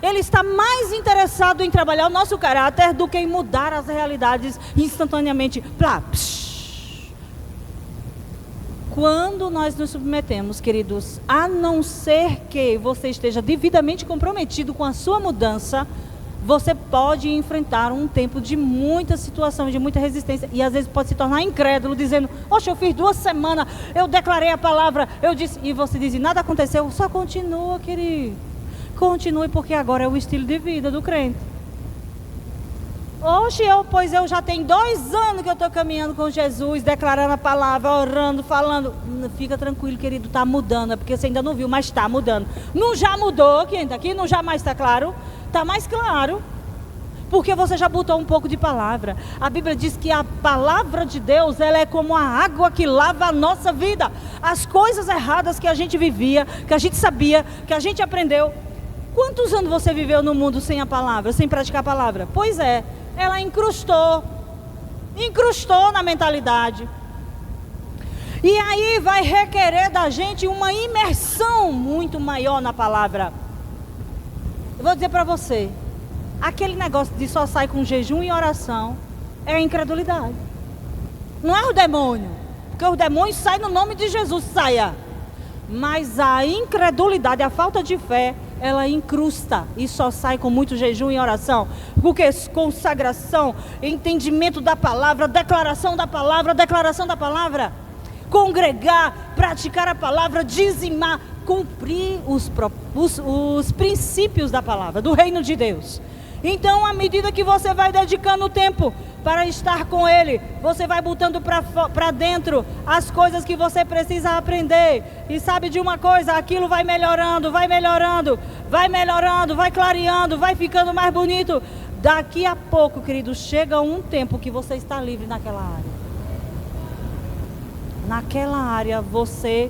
Speaker 1: Ele está mais interessado em trabalhar o nosso caráter do que em mudar as realidades instantaneamente. Plá, quando nós nos submetemos, queridos, a não ser que você esteja devidamente comprometido com a sua mudança, você pode enfrentar um tempo de muita situação, de muita resistência, e às vezes pode se tornar incrédulo, dizendo, oxe, eu fiz 2 semanas, eu declarei a palavra, eu disse, e você diz, e nada aconteceu. Só continua, querido, continue, porque agora é o estilo de vida do crente. Oxe, pois eu já tenho 2 anos que eu estou caminhando com Jesus, declarando a palavra, orando, falando. Fica tranquilo, querido, está mudando, é porque você ainda não viu, mas está mudando. Não já mudou, quem está aqui, não já mais está claro? Está mais claro, porque você já botou um pouco de palavra. A Bíblia diz que a palavra de Deus, ela é como a água que lava a nossa vida. As coisas erradas que a gente vivia, que a gente sabia, que a gente aprendeu. Quantos anos você viveu no mundo sem a palavra, sem praticar a palavra? Pois é, ela incrustou na mentalidade. E aí vai requerer da gente uma imersão muito maior na palavra. Eu vou dizer para você, aquele negócio de só sair com jejum e oração é a incredulidade. Não é o demônio, porque os demônios saem no nome de Jesus, saia. Mas a incredulidade, a falta de fé, ela incrusta e só sai com muito jejum e oração. Porque consagração, entendimento da palavra, declaração da palavra, congregar, praticar a palavra, dizimar, cumprir os princípios da palavra, do reino de Deus. Então, à medida que você vai dedicando tempo para estar com Ele, você vai botando para dentro as coisas que você precisa aprender. E sabe de uma coisa? Aquilo vai melhorando, vai clareando, vai ficando mais bonito. Daqui a pouco, querido, chega um tempo que você está livre naquela área. Naquela área você...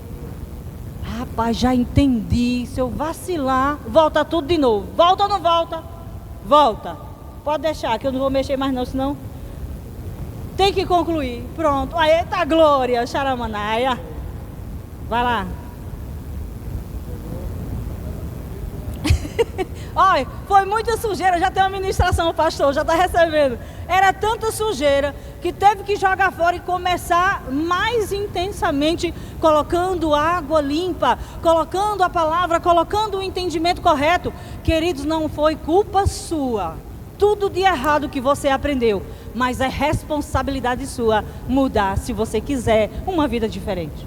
Speaker 1: Rapaz, já entendi. Se eu vacilar, volta tudo de novo. Volta ou não volta? Volta. Pode deixar, que eu não vou mexer mais não, senão... Tem que concluir. Pronto. Aí tá glória, Xaramanaia. Vai lá. Olha, foi muita sujeira. Já tem uma ministração, o pastor já está recebendo. Era tanta sujeira que teve que jogar fora e começar mais intensamente, colocando água limpa, colocando a palavra, colocando o entendimento correto. Queridos, não foi culpa sua. Tudo de errado que você aprendeu, mas é responsabilidade sua mudar, se você quiser uma vida diferente.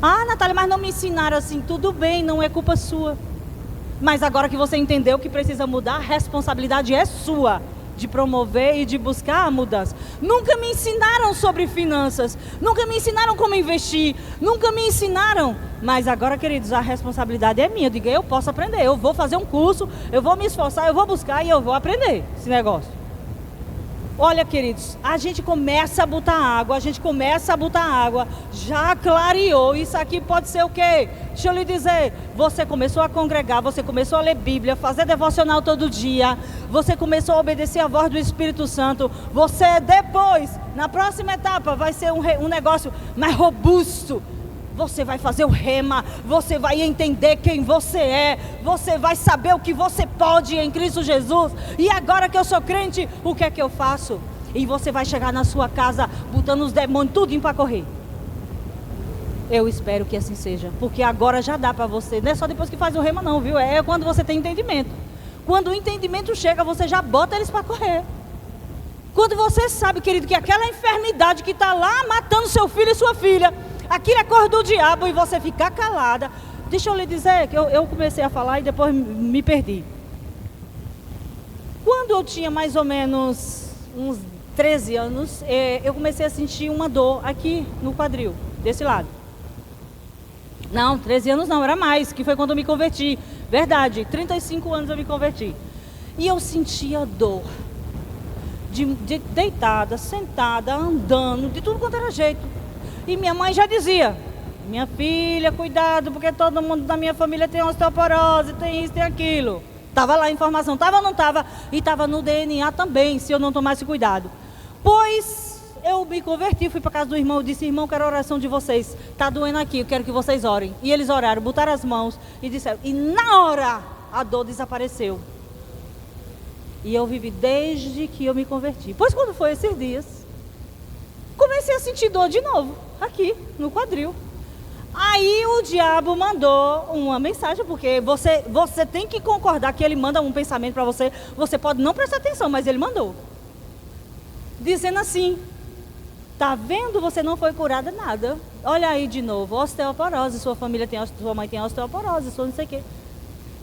Speaker 1: Ah, Natália, mas não me ensinaram assim. Tudo bem, não é culpa sua. Mas agora que você entendeu que precisa mudar, a responsabilidade é sua de promover e de buscar a mudança. Nunca me ensinaram sobre finanças, nunca me ensinaram como investir, nunca me ensinaram. Mas agora, queridos, a responsabilidade é minha. Eu digo, eu posso aprender, eu vou fazer um curso, eu vou me esforçar, eu vou buscar e eu vou aprender esse negócio. Olha, queridos, a gente começa a botar água, já clareou. Isso aqui pode ser o quê? Deixa eu lhe dizer, você começou a congregar, você começou a ler Bíblia, fazer devocional todo dia, você começou a obedecer a voz do Espírito Santo. Você depois, na próxima etapa, vai ser um negócio mais robusto. Você vai fazer o rema, você vai entender quem você é, você vai saber o que você pode em Cristo Jesus. E agora que eu sou crente, o que é que eu faço? E você vai chegar na sua casa botando os demônios tudinho para correr. Eu espero que assim seja, porque agora já dá para você. Não é só depois que faz o rema não, viu? É quando você tem entendimento. Quando o entendimento chega, você já bota eles para correr. Quando você sabe, querido, que aquela enfermidade que está lá matando seu filho e sua filha, aquilo é coisa do diabo, e você ficar calada. Deixa eu lhe dizer que eu comecei a falar e depois me perdi. Quando eu tinha mais ou menos uns 13 anos, eu comecei a sentir uma dor aqui no quadril, desse lado. Não, 13 anos não, era mais, que foi quando eu me converti. Verdade, 35 anos eu me converti. E eu sentia dor. De deitada, sentada, andando, de tudo quanto era jeito. E minha mãe já dizia: minha filha, cuidado, porque todo mundo da minha família tem osteoporose, tem isso, tem aquilo. Estava lá a informação, estava ou não estava? E estava no DNA também, se eu não tomasse cuidado. Pois eu me converti, fui para casa do irmão, eu disse: irmão, quero a oração de vocês, está doendo aqui, eu quero que vocês orem. E eles oraram, botaram as mãos e disseram, e na hora a dor desapareceu. E eu vivi desde que eu me converti. Pois quando foi esses dias, comecei a sentir dor de novo, aqui no quadril. Aí o diabo mandou uma mensagem, porque você tem que concordar que ele manda um pensamento para você. Você pode não prestar atenção, mas ele mandou. Dizendo assim: tá vendo, você não foi curada nada. Olha aí de novo, osteoporose, sua mãe tem osteoporose, sua não sei o quê.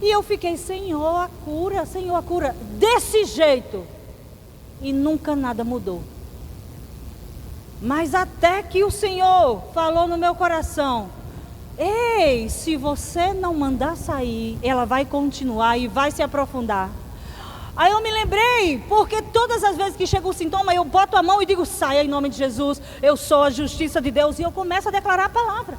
Speaker 1: E eu fiquei: Senhor, a cura, desse jeito. E nunca nada mudou. Mas até que o Senhor falou no meu coração: ei, se você não mandar sair, ela vai continuar e vai se aprofundar. Aí eu me lembrei, porque todas as vezes que chega o sintoma, eu boto a mão e digo: saia em nome de Jesus, eu sou a justiça de Deus. E eu começo a declarar a palavra.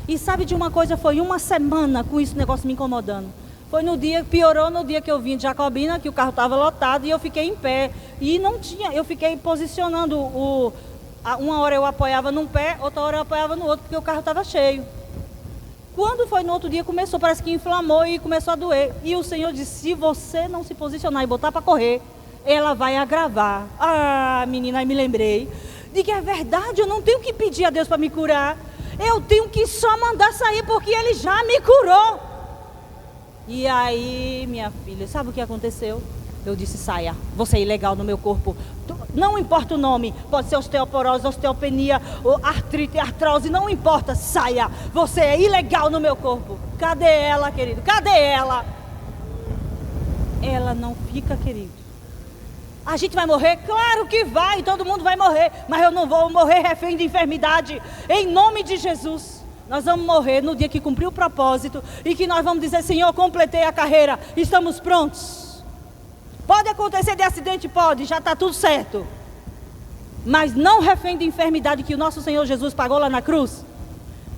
Speaker 1: E sabe de uma coisa, foi uma semana com esse negócio me incomodando. Foi no dia, piorou no dia que eu vim de Jacobina, que o carro estava lotado e eu fiquei em pé. E não tinha, eu fiquei posicionando, uma hora eu apoiava num pé, outra hora eu apoiava no outro, porque o carro estava cheio. Quando foi no outro dia, começou, parece que inflamou e começou a doer. E o Senhor disse: se você não se posicionar e botar para correr, ela vai agravar. Ah, menina, aí me lembrei de que é verdade, eu não tenho que pedir a Deus para me curar. Eu tenho que só mandar sair, porque Ele já me curou. E aí, minha filha, sabe o que aconteceu? Eu disse: saia, você é ilegal no meu corpo. Não importa o nome, pode ser osteoporose, osteopenia, artrite, artrose, não importa, saia. Você é ilegal no meu corpo. Cadê ela, querido? Cadê ela? Ela não fica, querido. A gente vai morrer? Claro que vai, todo mundo vai morrer. Mas eu não vou morrer refém de enfermidade. Em nome de Jesus. Nós vamos morrer no dia que cumprir o propósito e que nós vamos dizer: Senhor, completei a carreira, estamos prontos. Pode acontecer de acidente? Pode, já está tudo certo. Mas não refém de enfermidade que o nosso Senhor Jesus pagou lá na cruz.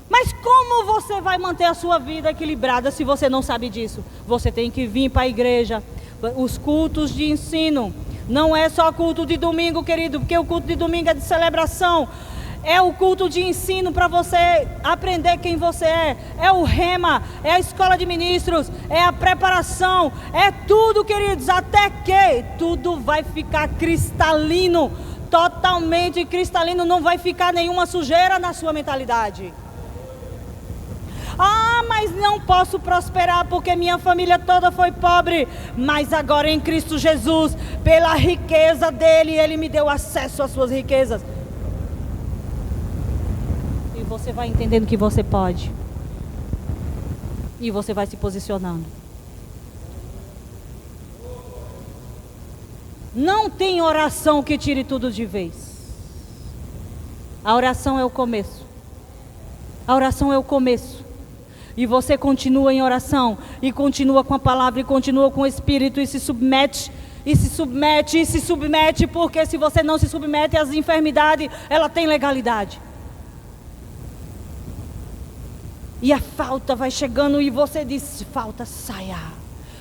Speaker 1: Mas como você vai manter a sua vida equilibrada se você não sabe disso? Você tem que vir para a igreja. Os cultos de ensino. Não é só culto de domingo, querido, porque o culto de domingo é de celebração. É o culto de ensino para você aprender quem você é. É o rema, é a escola de ministros, é a preparação, é tudo, queridos, até que tudo vai ficar cristalino, totalmente cristalino, não vai ficar nenhuma sujeira na sua mentalidade. Ah, mas não posso prosperar porque minha família toda foi pobre. Mas agora em Cristo Jesus, pela riqueza dele, Ele me deu acesso às suas riquezas. Você vai entendendo que você pode. E você vai se posicionando. Não tem oração que tire tudo de vez. A oração é o começo. A oração é o começo. E você continua em oração. E continua com a palavra. E continua com o Espírito. E se submete. E se submete. E se submete. Porque se você não se submete às enfermidades, ela tem legalidade. E a falta vai chegando e você diz: falta, saia.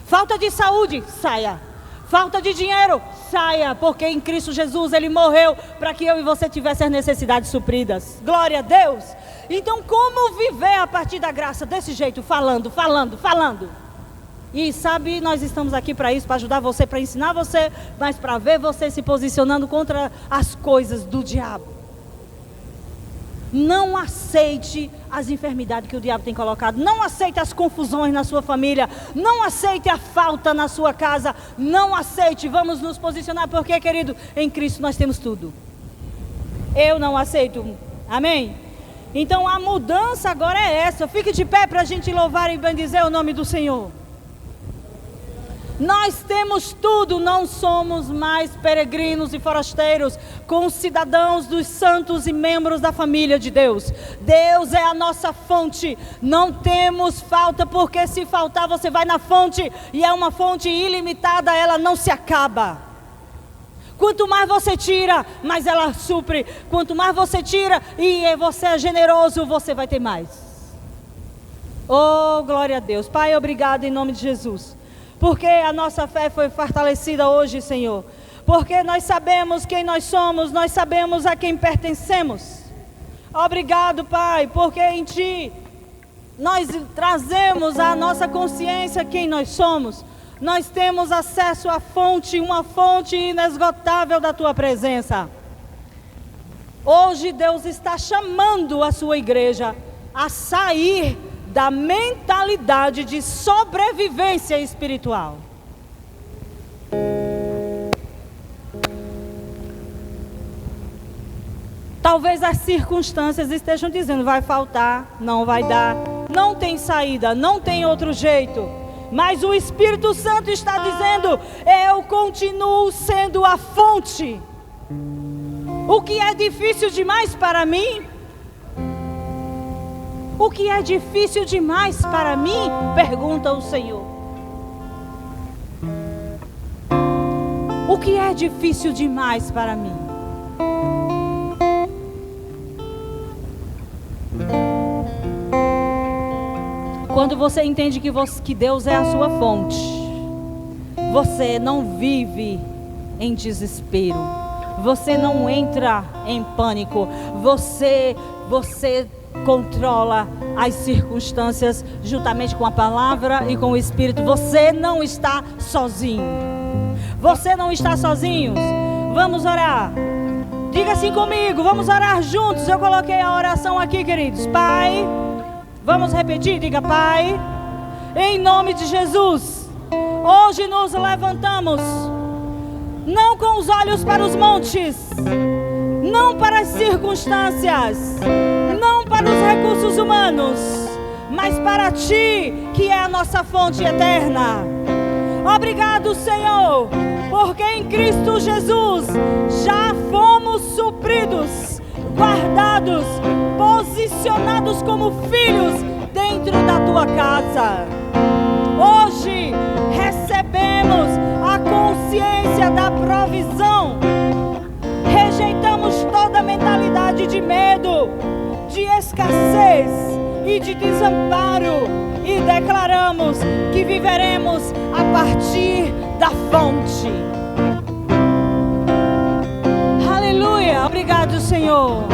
Speaker 1: Falta de saúde, saia. Falta de dinheiro, saia. Porque em Cristo Jesus Ele morreu para que eu e você tivessem as necessidades supridas. Glória a Deus. Então como viver a partir da graça? Desse jeito, falando. E sabe, nós estamos aqui para isso, para ajudar você, para ensinar você, mas para ver você se posicionando contra as coisas do diabo. Não aceite as enfermidades que o diabo tem colocado. Não aceite as confusões na sua família. Não aceite a falta na sua casa. Não aceite. Vamos nos posicionar, porque, querido, em Cristo nós temos tudo. Eu não aceito. Amém? Então a mudança agora é essa. Fique de pé para a gente louvar e bendizer o nome do Senhor. Nós temos tudo, não somos mais peregrinos e forasteiros, concidadãos dos santos e membros da família de Deus. Deus é a nossa fonte, não temos falta, porque se faltar você vai na fonte, e é uma fonte ilimitada, ela não se acaba. Quanto mais você tira, mais ela supre. Quanto mais você tira e você é generoso, você vai ter mais. Oh, glória a Deus. Pai, obrigado em nome de Jesus. Porque a nossa fé foi fortalecida hoje, Senhor. Porque nós sabemos quem nós somos, nós sabemos a quem pertencemos. Obrigado, Pai, porque em Ti nós trazemos à nossa consciência quem nós somos. Nós temos acesso à fonte, uma fonte inesgotável da Tua presença. Hoje Deus está chamando a Sua igreja a sair da mentalidade de sobrevivência espiritual. Talvez as circunstâncias estejam dizendo, vai faltar, não vai dar, não tem saída, não tem outro jeito. Mas o Espírito Santo está dizendo, eu continuo sendo a fonte. O que é difícil demais para mim? O que é difícil demais para mim? Pergunta o Senhor. O que é difícil demais para mim? Quando você entende que Deus é a sua fonte, você não vive em desespero, você não entra em pânico, você controla as circunstâncias juntamente com a palavra e com o Espírito. Você não está sozinho. Você não está sozinho. Vamos orar. Diga assim comigo, vamos orar juntos. Eu coloquei a oração aqui, queridos. Pai, vamos repetir, diga: Pai, em nome de Jesus, hoje nos levantamos, não com os olhos para os montes, não para as circunstâncias, não para os recursos humanos, mas para Ti, que é a nossa fonte eterna. Obrigado, Senhor, porque em Cristo Jesus já fomos supridos, guardados, posicionados como filhos dentro da Tua casa. Hoje recebemos a consciência da provisão. Rejeitamos toda mentalidade de medo, de escassez e de desamparo, e declaramos que viveremos a partir da fonte. Aleluia, obrigado, Senhor.